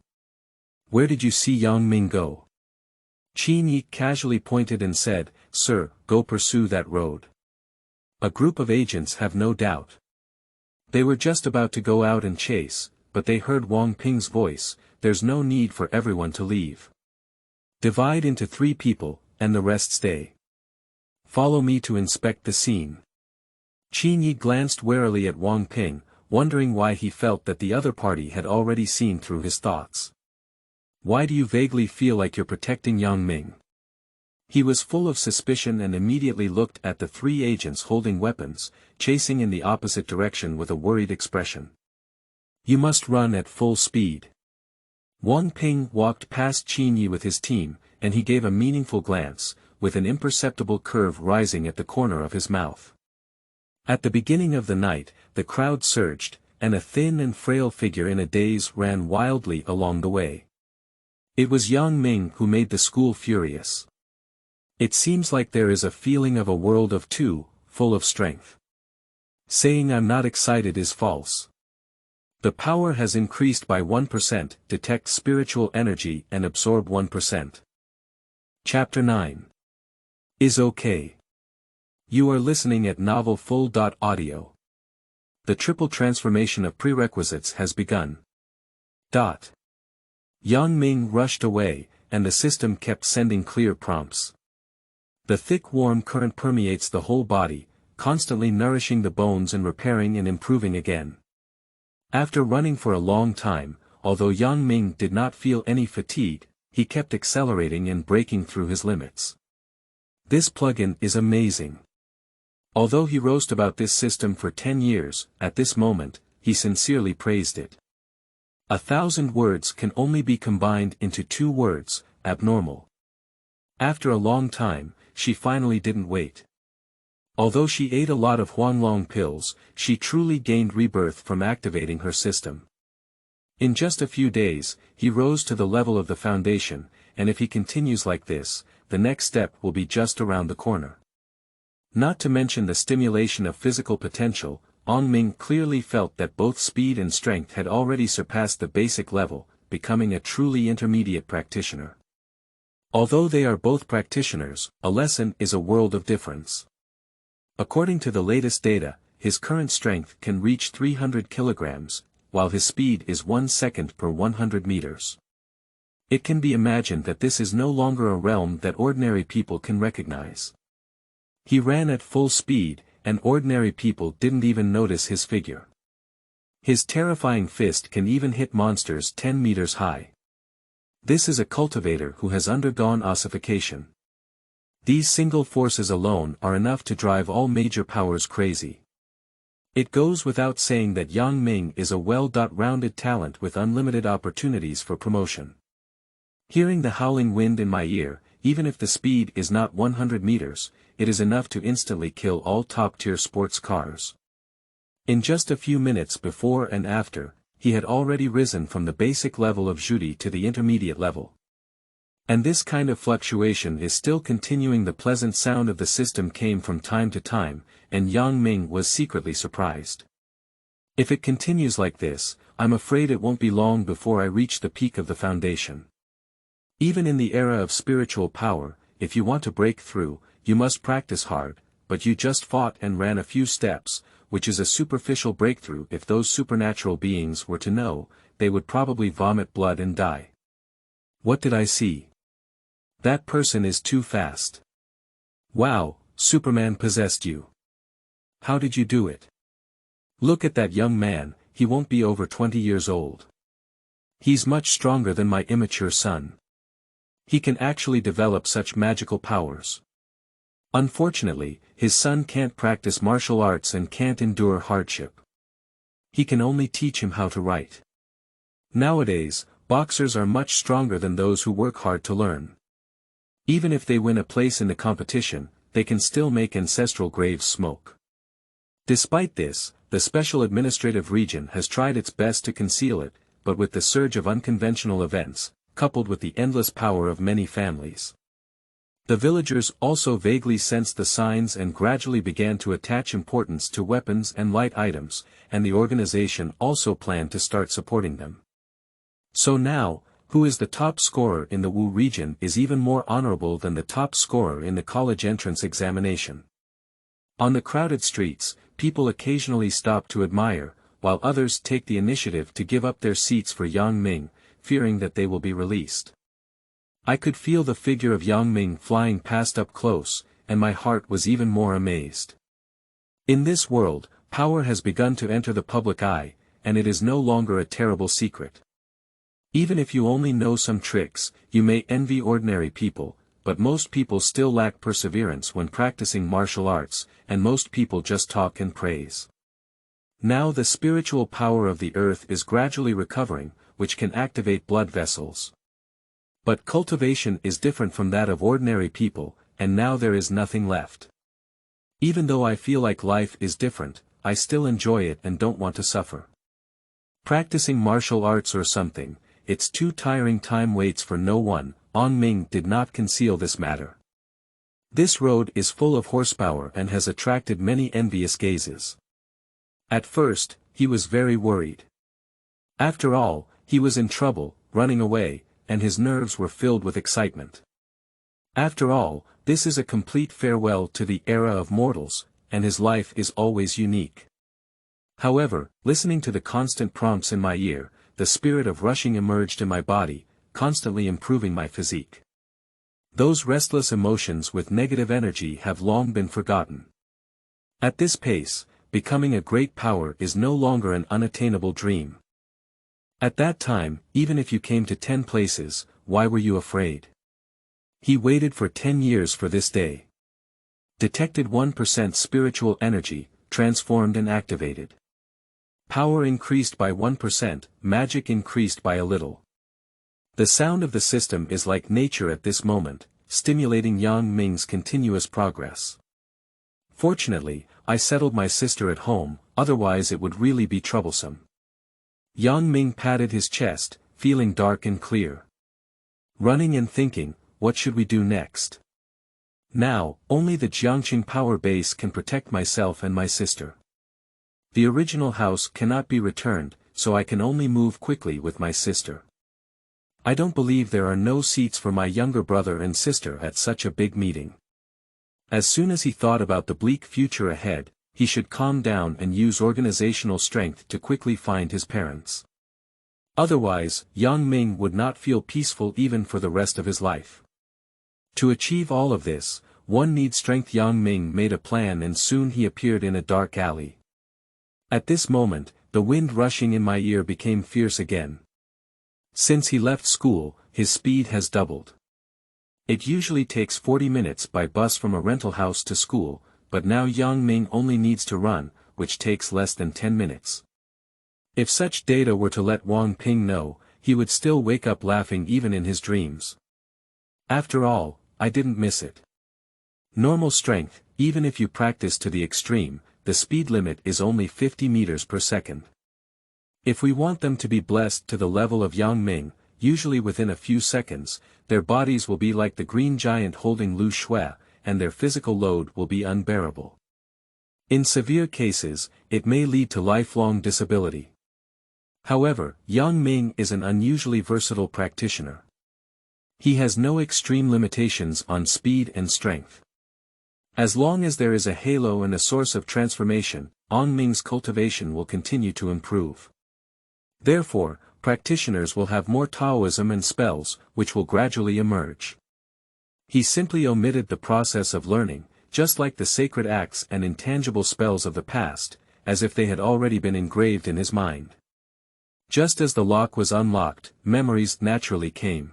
"Where did you see Yang Ming go?" Qin Yi casually pointed and said, "Sir, go pursue that road." A group of agents have no doubt. They were just about to go out and chase, but they heard Wang Ping's voice, "There's no need for everyone to leave. Divide into 3 people, and the rest stay. Follow me to inspect the scene." Qin Yi glanced warily at Wang Ping, wondering why he felt that the other party had already seen through his thoughts. "Why do you vaguely feel like you're protecting Yang Ming?" He was full of suspicion and immediately looked at the 3 agents holding weapons, chasing in the opposite direction with a worried expression. "You must run at full speed." Wang Ping walked past Qin Yi with his team, and he gave a meaningful glance, with an imperceptible curve rising at the corner of his mouth. At the beginning of the night, the crowd surged, and a thin and frail figure in a daze ran wildly along the way. It was Yang Ming who made the school furious. It seems like there is a feeling of a world of 2, full of strength. Saying I'm not excited is false. The power has increased by 1%, detect spiritual energy and absorb 1%. Chapter 9. Is okay. You are listening at Novel FUL. Audio. The triple transformation of prerequisites has begun. Yang Ming rushed away, and the system kept sending clear prompts. The thick warm current permeates the whole body, constantly nourishing the bones and repairing and improving again. After running for a long time, although Yang Ming did not feel any fatigue, he kept accelerating and breaking through his limits. This plugin is amazing. Although he wrote about this system for 10 years, at this moment, he sincerely praised it. 1,000 words can only be combined into 2 words, abnormal. After a long time, she finally didn't wait. Although she ate a lot of Huanglong pills, she truly gained rebirth from activating her system. In just a few days, he rose to the level of the foundation, and if he continues like this, the next step will be just around the corner. Not to mention the stimulation of physical potential, Yang Ming clearly felt that both speed and strength had already surpassed the basic level, becoming a truly intermediate practitioner. Although they are both practitioners, a lesson is a world of difference. According to the latest data, his current strength can reach 300 kilograms, while his speed is 1 second per 100 meters. It can be imagined that this is no longer a realm that ordinary people can recognize. He ran at full speed, and ordinary people didn't even notice his figure. His terrifying fist can even hit monsters 10 meters high. This is a cultivator who has undergone ossification. These single forces alone are enough to drive all major powers crazy. It goes without saying that Yang Ming is a well-rounded talent with unlimited opportunities for promotion. Hearing the howling wind in my ear, even if the speed is not 100 meters, it is enough to instantly kill all top-tier sports cars. In just a few minutes before and after, he had already risen from the basic level of Judy to the intermediate level. And this kind of fluctuation is still continuing. The pleasant sound of the system came from time to time, and Yang Ming was secretly surprised. If it continues like this, I'm afraid it won't be long before I reach the peak of the foundation. Even in the era of spiritual power, if you want to break through, you must practice hard, but you just fought and ran a few steps, which is a superficial breakthrough. If those supernatural beings were to know, they would probably vomit blood and die. What did I see? That person is too fast. Wow, Superman possessed you. How did you do it? Look at that young man, he won't be over 20 years old. He's much stronger than my immature son. He can actually develop such magical powers. Unfortunately, his son can't practice martial arts and can't endure hardship. He can only teach him how to write. Nowadays, boxers are much stronger than those who work hard to learn. Even if they win a place in the competition, they can still make ancestral graves smoke. Despite this, the Special Administrative Region has tried its best to conceal it, but with the surge of unconventional events, coupled with the endless power of many families, The villagers also vaguely sensed the signs and gradually began to attach importance to weapons and light items, and the organization also planned to start supporting them. So now, who is the top scorer in the Wu region is even more honorable than the top scorer in the college entrance examination. On the crowded streets, people occasionally stop to admire, while others take the initiative to give up their seats for Yang Ming, fearing that they will be released. I could feel the figure of Yang Ming flying past up close, and my heart was even more amazed. In this world, power has begun to enter the public eye, and it is no longer a terrible secret. Even if you only know some tricks, you may envy ordinary people, but most people still lack perseverance when practicing martial arts, and most people just talk and praise. Now the spiritual power of the earth is gradually recovering, which can activate blood vessels. But cultivation is different from that of ordinary people, and now there is nothing left. Even though I feel like life is different, I still enjoy it and don't want to suffer. Practicing martial arts or something, it's too tiring. Time waits for no one. Ming did not conceal this matter. This road is full of horsepower and has attracted many envious gazes. At first, he was very worried. After all, he was in trouble, running away, and his nerves were filled with excitement. After all, this is a complete farewell to the era of mortals, and his life is always unique. However, listening to the constant prompts in my ear, the spirit of rushing emerged in my body, constantly improving my physique. Those restless emotions with negative energy have long been forgotten. At this pace, becoming a great power is no longer an unattainable dream. At that time, even if you came to 10 places, why were you afraid? He waited for 10 years for this day. Detected 1% spiritual energy, transformed and activated. Power increased by 1%, magic increased by a little. The sound of the system is like nature at this moment, stimulating Yang Ming's continuous progress. Fortunately, I settled my sister at home, otherwise it would really be troublesome. Yang Ming patted his chest, feeling dark and clear. Running and thinking, what should we do next? Now, only the Jiangqing power base can protect myself and my sister. The original house cannot be returned, so I can only move quickly with my sister. I don't believe there are no seats for my younger brother and sister at such a big meeting. As soon as he thought about the bleak future ahead, he should calm down and use organizational strength to quickly find his parents. Otherwise, Yang Ming would not feel peaceful even for the rest of his life. To achieve all of this, one needs strength. Yang Ming made a plan and soon he appeared in a dark alley. At this moment, the wind rushing in my ear became fierce again. Since he left school, his speed has doubled. It usually takes 40 minutes by bus from a rental house to school, but now Yang Ming only needs to run, which takes less than 10 minutes. If such data were to let Wang Ping know, he would still wake up laughing even in his dreams. After all, I didn't miss it. Normal strength, even if you practice to the extreme, the speed limit is only 50 meters per second. If we want them to be blessed to the level of Yang Ming, usually within a few seconds, their bodies will be like the green giant holding Lu Shui, and their physical load will be unbearable. In severe cases, it may lead to lifelong disability. However, Yang Ming is an unusually versatile practitioner. He has no extreme limitations on speed and strength. As long as there is a halo and a source of transformation, Yang Ming's cultivation will continue to improve. Therefore, practitioners will have more Taoism and spells, which will gradually emerge. He simply omitted the process of learning, just like the sacred acts and intangible spells of the past, as if they had already been engraved in his mind. Just as the lock was unlocked, memories naturally came.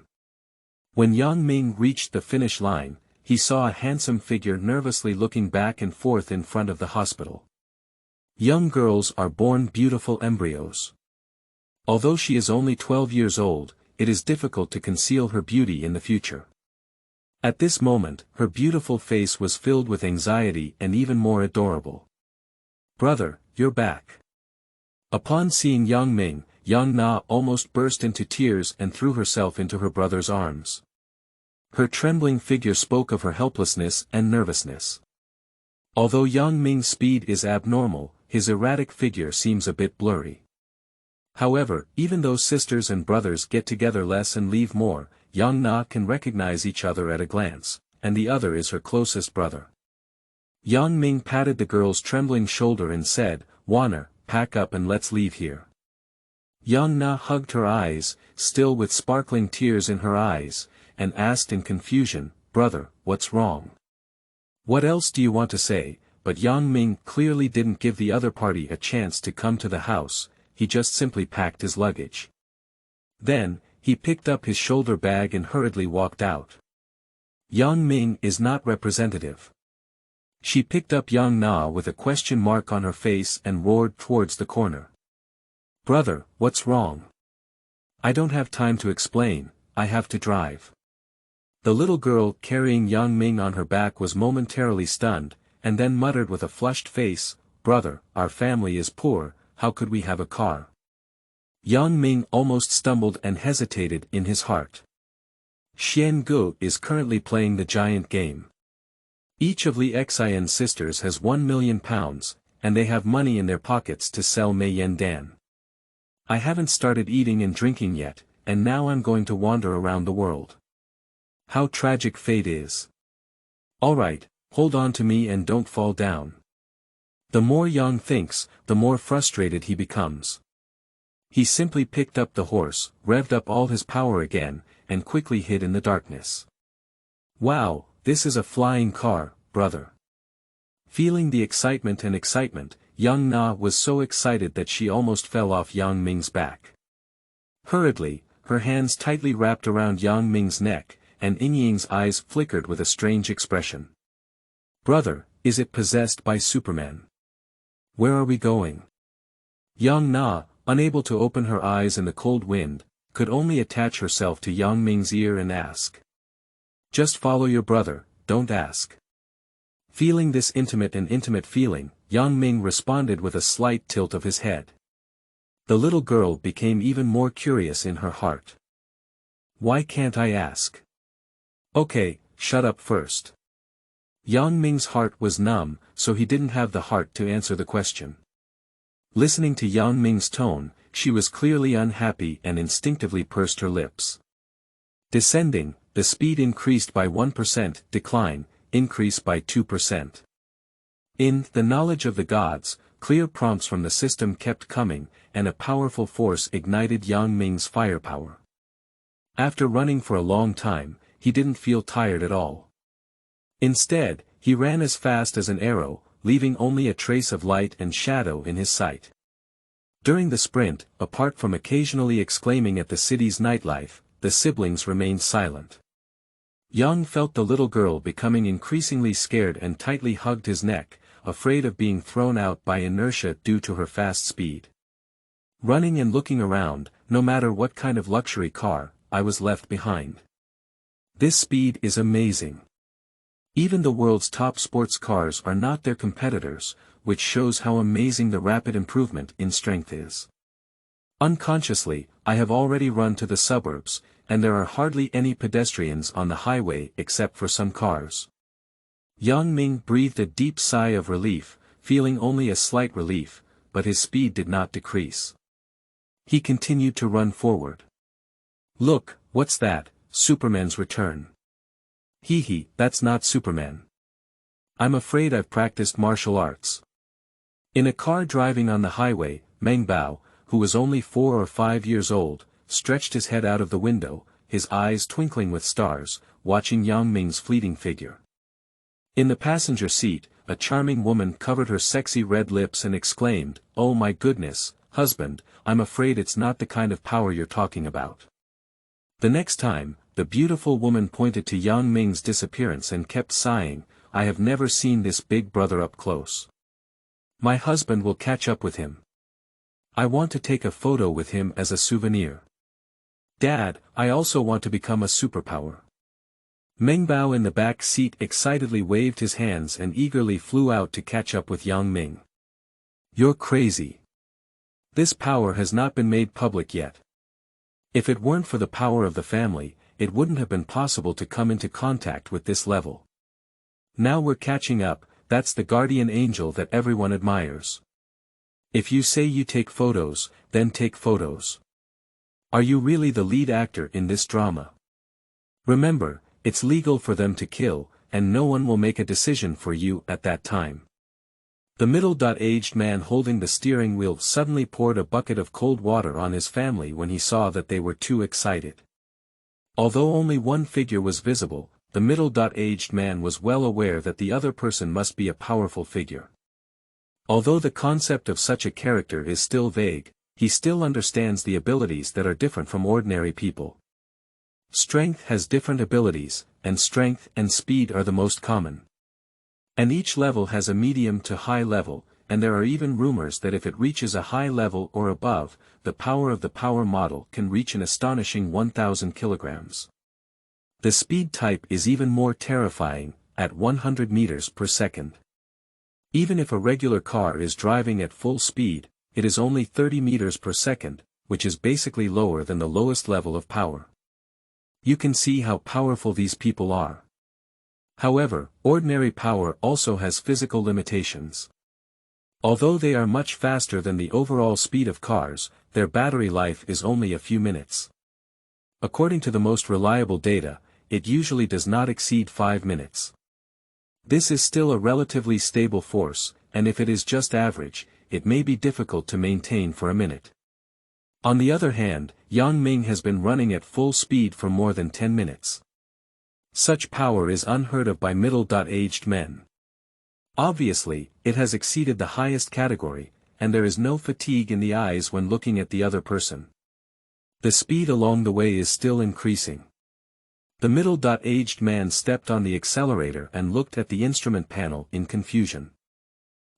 When Yang Ming reached the finish line, he saw a handsome figure nervously looking back and forth in front of the hospital. Young girls are born beautiful embryos. Although she is only 12 years old, it is difficult to conceal her beauty in the future. At this moment, her beautiful face was filled with anxiety and even more adorable. "Brother, you're back." Upon seeing Yang Ming, Yang Na almost burst into tears and threw herself into her brother's arms. Her trembling figure spoke of her helplessness and nervousness. Although Yang Ming's speed is abnormal, his erratic figure seems a bit blurry. However, even though sisters and brothers get together less and leave more, Yang Na can recognize each other at a glance, and the other is her closest brother. Yang Ming patted the girl's trembling shoulder and said, "Wana, pack up and let's leave here." Yang Na hugged her eyes, still with sparkling tears in her eyes, and asked in confusion, "Brother, what's wrong? What else do you want to say?" But Yang Ming clearly didn't give the other party a chance to come to the house, he just simply packed his luggage. Then, he picked up his shoulder bag and hurriedly walked out. Yang Ming is not representative. She picked up Yang Na with a question mark on her face and roared towards the corner. "Brother, what's wrong? I don't have time to explain, I have to drive." The little girl carrying Yang Ming on her back was momentarily stunned, and then muttered with a flushed face, "Brother, our family is poor, how could we have a car?" Yang Ming almost stumbled and hesitated in his heart. Xian Gu is currently playing the giant game. Each of Li Xian sisters has 1 million pounds, and they have money in their pockets to sell Mei Yen Dan. I haven't started eating and drinking yet, and now I'm going to wander around the world. How tragic fate is. Alright, hold on to me and don't fall down. The more Yang thinks, the more frustrated he becomes. He simply picked up the horse, revved up all his power again, and quickly hid in the darkness. Wow, this is a flying car, brother. Feeling the excitement, Yang Na was so excited that she almost fell off Yang Ming's back. Hurriedly, her hands tightly wrapped around Yang Ming's neck, and Yingying's eyes flickered with a strange expression. "Brother, is it possessed by Superman? Where are we going?" Yang Na, unable to open her eyes in the cold wind, could only attach herself to Yang Ming's ear and ask. "Just follow your brother, don't ask." Feeling this intimate feeling, Yang Ming responded with a slight tilt of his head. The little girl became even more curious in her heart. "Why can't I ask?" "Okay, shut up first." Yang Ming's heart was numb, so he didn't have the heart to answer the question. Listening to Yang Ming's tone, she was clearly unhappy and instinctively pursed her lips. Descending, the speed increased by 1%, decline, increase by 2%. In the knowledge of the gods, clear prompts from the system kept coming, and a powerful force ignited Yang Ming's firepower. After running for a long time, he didn't feel tired at all. Instead, he ran as fast as an arrow, leaving only a trace of light and shadow in his sight. During the sprint, apart from occasionally exclaiming at the city's nightlife, the siblings remained silent. Yang felt the little girl becoming increasingly scared and tightly hugged his neck, afraid of being thrown out by inertia due to her fast speed. Running and looking around, no matter what kind of luxury car, I was left behind. This speed is amazing. Even the world's top sports cars are not their competitors, which shows how amazing the rapid improvement in strength is. Unconsciously, I have already run to the suburbs, and there are hardly any pedestrians on the highway except for some cars. Yang Ming breathed a deep sigh of relief, feeling only a slight relief, but his speed did not decrease. He continued to run forward. "Look, what's that? Superman's return." Hee, that's not Superman. I'm afraid I've practiced martial arts." In a car driving on the highway, Meng Bao, who was only 4 or 5 years old, stretched his head out of the window, his eyes twinkling with stars, watching Yang Ming's fleeting figure. In the passenger seat, a charming woman covered her sexy red lips and exclaimed, "Oh my goodness, husband, I'm afraid it's not the kind of power you're talking about." The next time, the beautiful woman pointed to Yang Ming's disappearance and kept sighing, "I have never seen this big brother up close. My husband will catch up with him. I want to take a photo with him as a souvenir. Dad, I also want to become a superpower." Meng Bao in the back seat excitedly waved his hands and eagerly flew out to catch up with Yang Ming. "You're crazy. This power has not been made public yet. If it weren't for the power of the family, it wouldn't have been possible to come into contact with this level. Now we're catching up, that's the guardian angel that everyone admires. If you say you take photos, then take photos. Are you really the lead actor in this drama? Remember, it's legal for them to kill, and no one will make a decision for you at that time. The middle-aged man holding the steering wheel suddenly poured a bucket of cold water on his family when he saw that they were too excited. Although only one figure was visible, the middle-aged man was well aware that the other person must be a powerful figure. Although the concept of such a character is still vague, he still understands the abilities that are different from ordinary people. Strength has different abilities, and strength and speed are the most common. And each level has a medium to high level, and there are even rumors that if it reaches a high level or above, the power of the power model can reach an astonishing 1,000 kilograms. The speed type is even more terrifying, at 100 meters per second. Even if a regular car is driving at full speed, it is only 30 meters per second, which is basically lower than the lowest level of power. You can see how powerful these people are. However, ordinary power also has physical limitations. Although they are much faster than the overall speed of cars, their battery life is only a few minutes. According to the most reliable data, it usually does not exceed 5 minutes. This is still a relatively stable force, and if it is just average, it may be difficult to maintain for a minute. On the other hand, Yang Ming has been running at full speed for more than 10 minutes. Such power is unheard of by middle-aged men. Obviously, it has exceeded the highest category, and there is no fatigue in the eyes when looking at the other person. The speed along the way is still increasing. The middle-aged man stepped on the accelerator and looked at the instrument panel in confusion.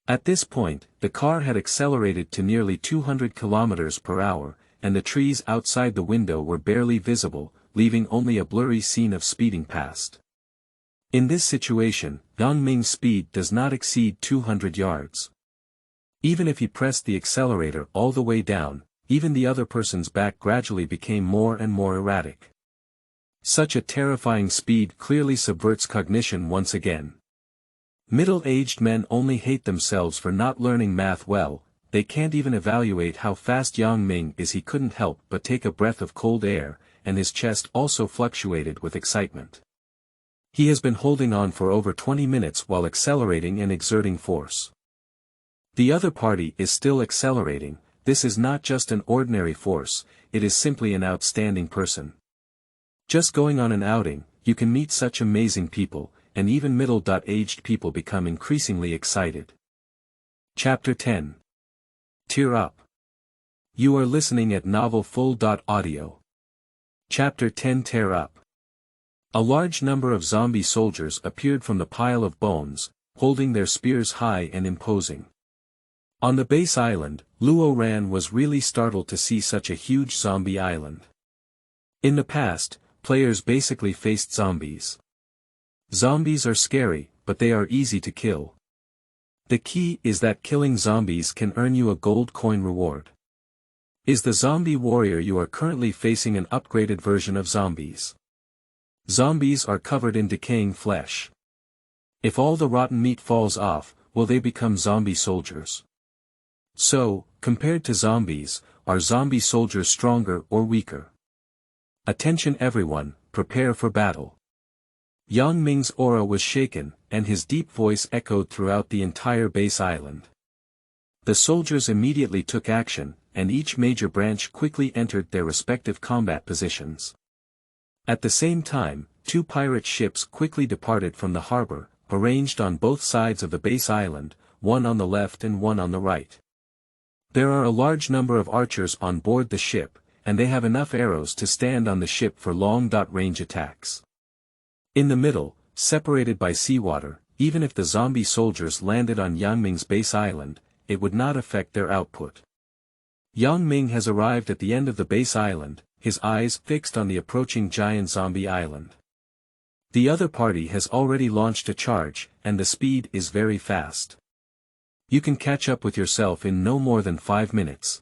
At this point, the car had accelerated to nearly 200 kilometers per hour, and the trees outside the window were barely visible, leaving only a blurry scene of speeding past. In this situation, Yang Ming's speed does not exceed 200 yards. Even if he pressed the accelerator all the way down, even the other person's back gradually became more and more erratic. Such a terrifying speed clearly subverts cognition once again. Middle-aged men only hate themselves for not learning math well. They can't even evaluate how fast Yang Ming is. He couldn't help but take a breath of cold air, and his chest also fluctuated with excitement. He has been holding on for over 20 minutes while accelerating and exerting force. The other party is still accelerating. This is not just an ordinary force, it is simply an outstanding person. Just going on an outing, you can meet such amazing people, and even middle-aged people become increasingly excited. Chapter 10. Tear Up. You are listening at Novel FUL. Audio. Chapter 10. Tear Up. A large number of zombie soldiers appeared from the pile of bones, holding their spears high and imposing. On the base island, Luo Ran was really startled to see such a huge zombie island. In the past, players basically faced zombies. Zombies are scary, but they are easy to kill. The key is that killing zombies can earn you a gold coin reward. Is the zombie warrior you are currently facing an upgraded version of zombies? Zombies are covered in decaying flesh. If all the rotten meat falls off, will they become zombie soldiers? So, compared to zombies, are zombie soldiers stronger or weaker? Attention everyone, prepare for battle. Yang Ming's aura was shaken, and his deep voice echoed throughout the entire base island. The soldiers immediately took action, and each major branch quickly entered their respective combat positions. At the same time, 2 pirate ships quickly departed from the harbor, arranged on both sides of the base island, one on the left and one on the right. There are a large number of archers on board the ship, and they have enough arrows to stand on the ship for long-range attacks. In the middle, separated by seawater, even if the zombie soldiers landed on Yang Ming's base island, it would not affect their output. Yang Ming has arrived at the end of the base island, his eyes fixed on the approaching giant zombie island. The other party has already launched a charge, and the speed is very fast. You can catch up with yourself in no more than 5 minutes.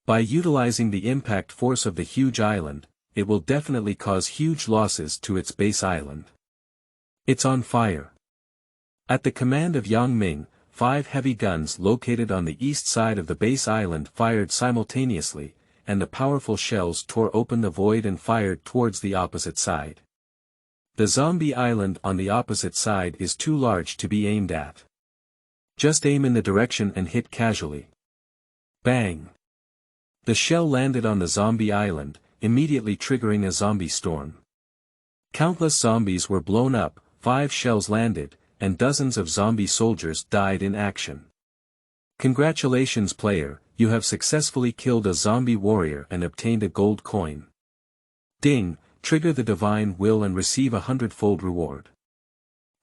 By utilizing the impact force of the huge island, it will definitely cause huge losses to its base island. It's on fire. At the command of Yang Ming, 5 heavy guns located on the east side of the base island fired simultaneously, and the powerful shells tore open the void and fired towards the opposite side. The zombie island on the opposite side is too large to be aimed at. Just aim in the direction and hit casually. Bang! The shell landed on the zombie island, immediately triggering a zombie storm. Countless zombies were blown up, 5 shells landed, and dozens of zombie soldiers died in action. Congratulations player, you have successfully killed a zombie warrior and obtained a gold coin. Ding, trigger the divine will and receive a 100-fold reward.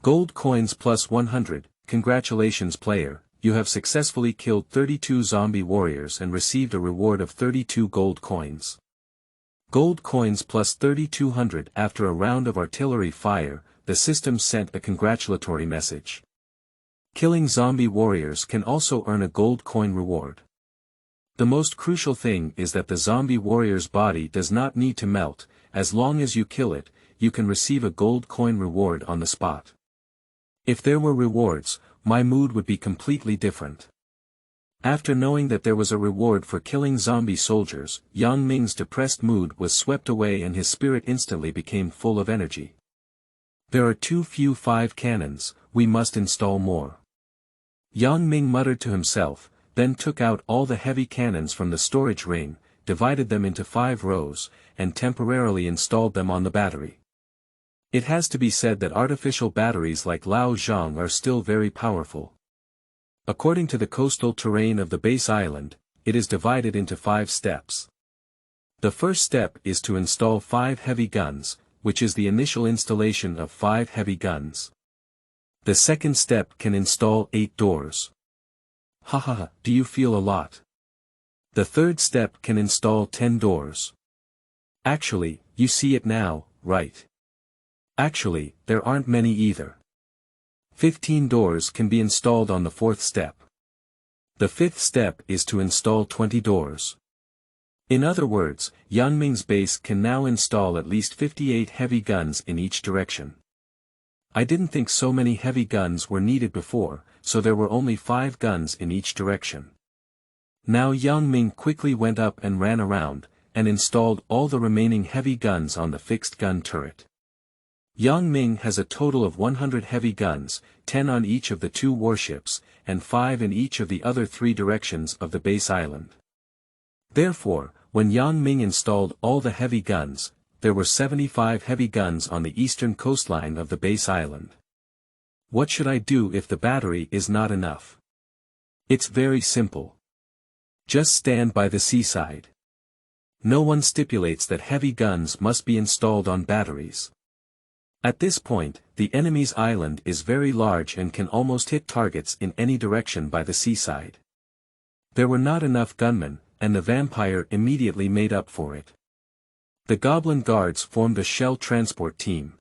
Gold coins plus 100, congratulations player, you have successfully killed 32 zombie warriors and received a reward of 32 gold coins. Gold coins plus 3200. After a round of artillery fire, the system sent a congratulatory message. Killing zombie warriors can also earn a gold coin reward. The most crucial thing is that the zombie warrior's body does not need to melt. As long as you kill it, you can receive a gold coin reward on the spot. If there were rewards, my mood would be completely different. After knowing that there was a reward for killing zombie soldiers, Yang Ming's depressed mood was swept away and his spirit instantly became full of energy. There are too few 5 cannons, we must install more. Yang Ming muttered to himself, then took out all the heavy cannons from the storage ring, divided them into 5 rows, and temporarily installed them on the battery. It has to be said that artificial batteries like Lao Zhang are still very powerful. According to the coastal terrain of the base island, it is divided into 5 steps. The first step is to install 5 heavy guns, which is the initial installation of 5 heavy guns. The second step can install 8 doors. Hahaha, do you feel a lot? The third step can install 10 doors. Actually, you see it now, right? Actually, there aren't many either. 15 doors can be installed on the 4th step. The 5th step is to install 20 doors. In other words, Yang Ming's base can now install at least 58 heavy guns in each direction. I didn't think so many heavy guns were needed before, so there were only 5 guns in each direction. Now Yang Ming quickly went up and ran around, and installed all the remaining heavy guns on the fixed gun turret. Yang Ming has a total of 100 heavy guns, 10 on each of the 2 warships, and 5 in each of the other 3 directions of the base island. Therefore, when Yang Ming installed all the heavy guns, there were 75 heavy guns on the eastern coastline of the base island. What should I do if the battery is not enough? It's very simple. Just stand by the seaside. No one stipulates that heavy guns must be installed on batteries. At this point, the enemy's island is very large and can almost hit targets in any direction by the seaside. There were not enough gunmen, and the vampire immediately made up for it. The goblin guards formed a shell transport team.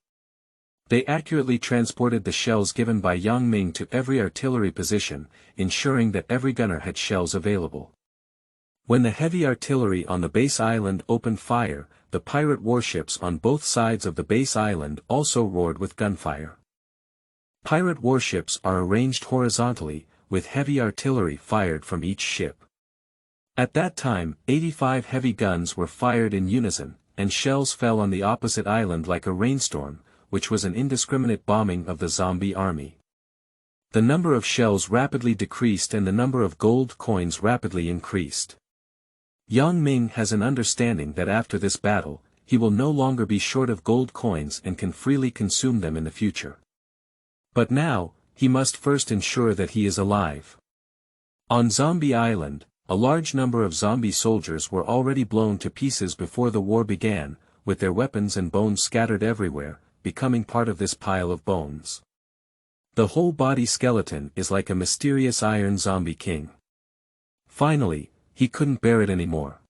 They accurately transported the shells given by Yang Ming to every artillery position, ensuring that every gunner had shells available. When the heavy artillery on the base island opened fire, the pirate warships on both sides of the base island also roared with gunfire. Pirate warships are arranged horizontally, with heavy artillery fired from each ship. At that time, 85 heavy guns were fired in unison, and shells fell on the opposite island like a rainstorm, which was an indiscriminate bombing of the zombie army. The number of shells rapidly decreased and the number of gold coins rapidly increased. Yang Ming has an understanding that after this battle, he will no longer be short of gold coins and can freely consume them in the future. But now, he must first ensure that he is alive. On Zombie Island, a large number of zombie soldiers were already blown to pieces before the war began, with their weapons and bones scattered everywhere, becoming part of this pile of bones. The whole body skeleton is like a mysterious iron zombie king. Finally, he couldn't bear it anymore.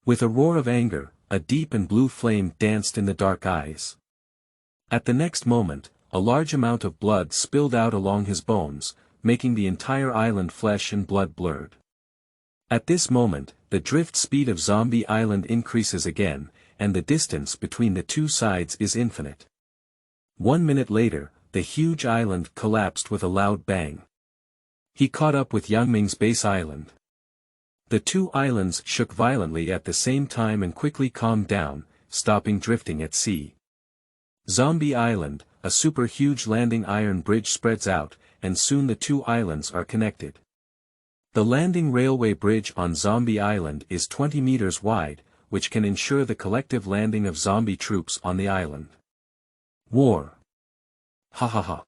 With a roar of anger, a deep and blue flame danced in the dark eyes. At the next moment, a large amount of blood spilled out along his bones, making the entire island flesh and blood blurred. At this moment, the drift speed of Zombie Island increases again, and the distance between the two sides is infinite. 1 minute later, the huge island collapsed with a loud bang. He caught up with Yang Ming's base island. The two islands shook violently at the same time and quickly calmed down, stopping drifting at sea. Zombie Island, a super huge landing iron bridge spreads out, and soon the two islands are connected. The landing railway bridge on Zombie Island is 20 meters wide, which can ensure the collective landing of zombie troops on the island. War. Ha ha ha.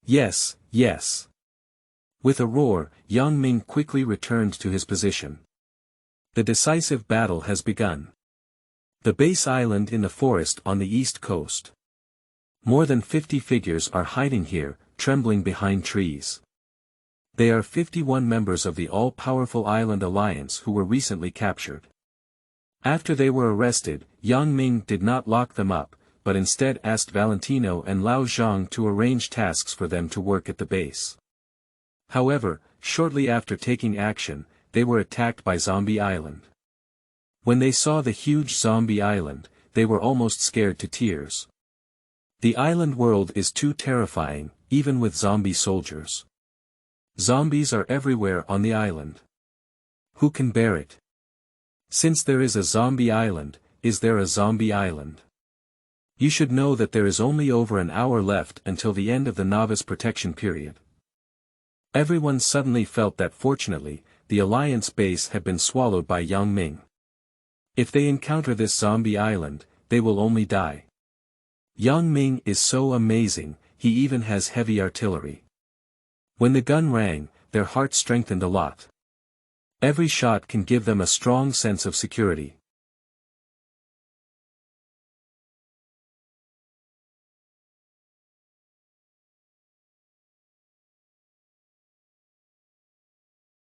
Yes, yes. With a roar, Yang Ming quickly returned to his position. The decisive battle has begun. The base island in the forest on the east coast. More than 50 figures are hiding here, trembling behind trees. They are 51 members of the all-powerful Island Alliance who were recently captured. After they were arrested, Yang Ming did not lock them up, but instead asked Valentino and Lao Zhang to arrange tasks for them to work at the base. However, shortly after taking action, they were attacked by Zombie Island. When they saw the huge Zombie Island, they were almost scared to tears. The island world is too terrifying, even with zombie soldiers. Zombies are everywhere on the island. Who can bear it? Since there is a zombie island, is there a zombie island? You should know that there is only over an hour left until the end of the novice protection period. Everyone suddenly felt that fortunately, the Alliance base had been swallowed by Yang Ming. If they encounter this zombie island, they will only die. Yang Ming is so amazing, he even has heavy artillery. When the gun rang, their hearts strengthened a lot. Every shot can give them a strong sense of security.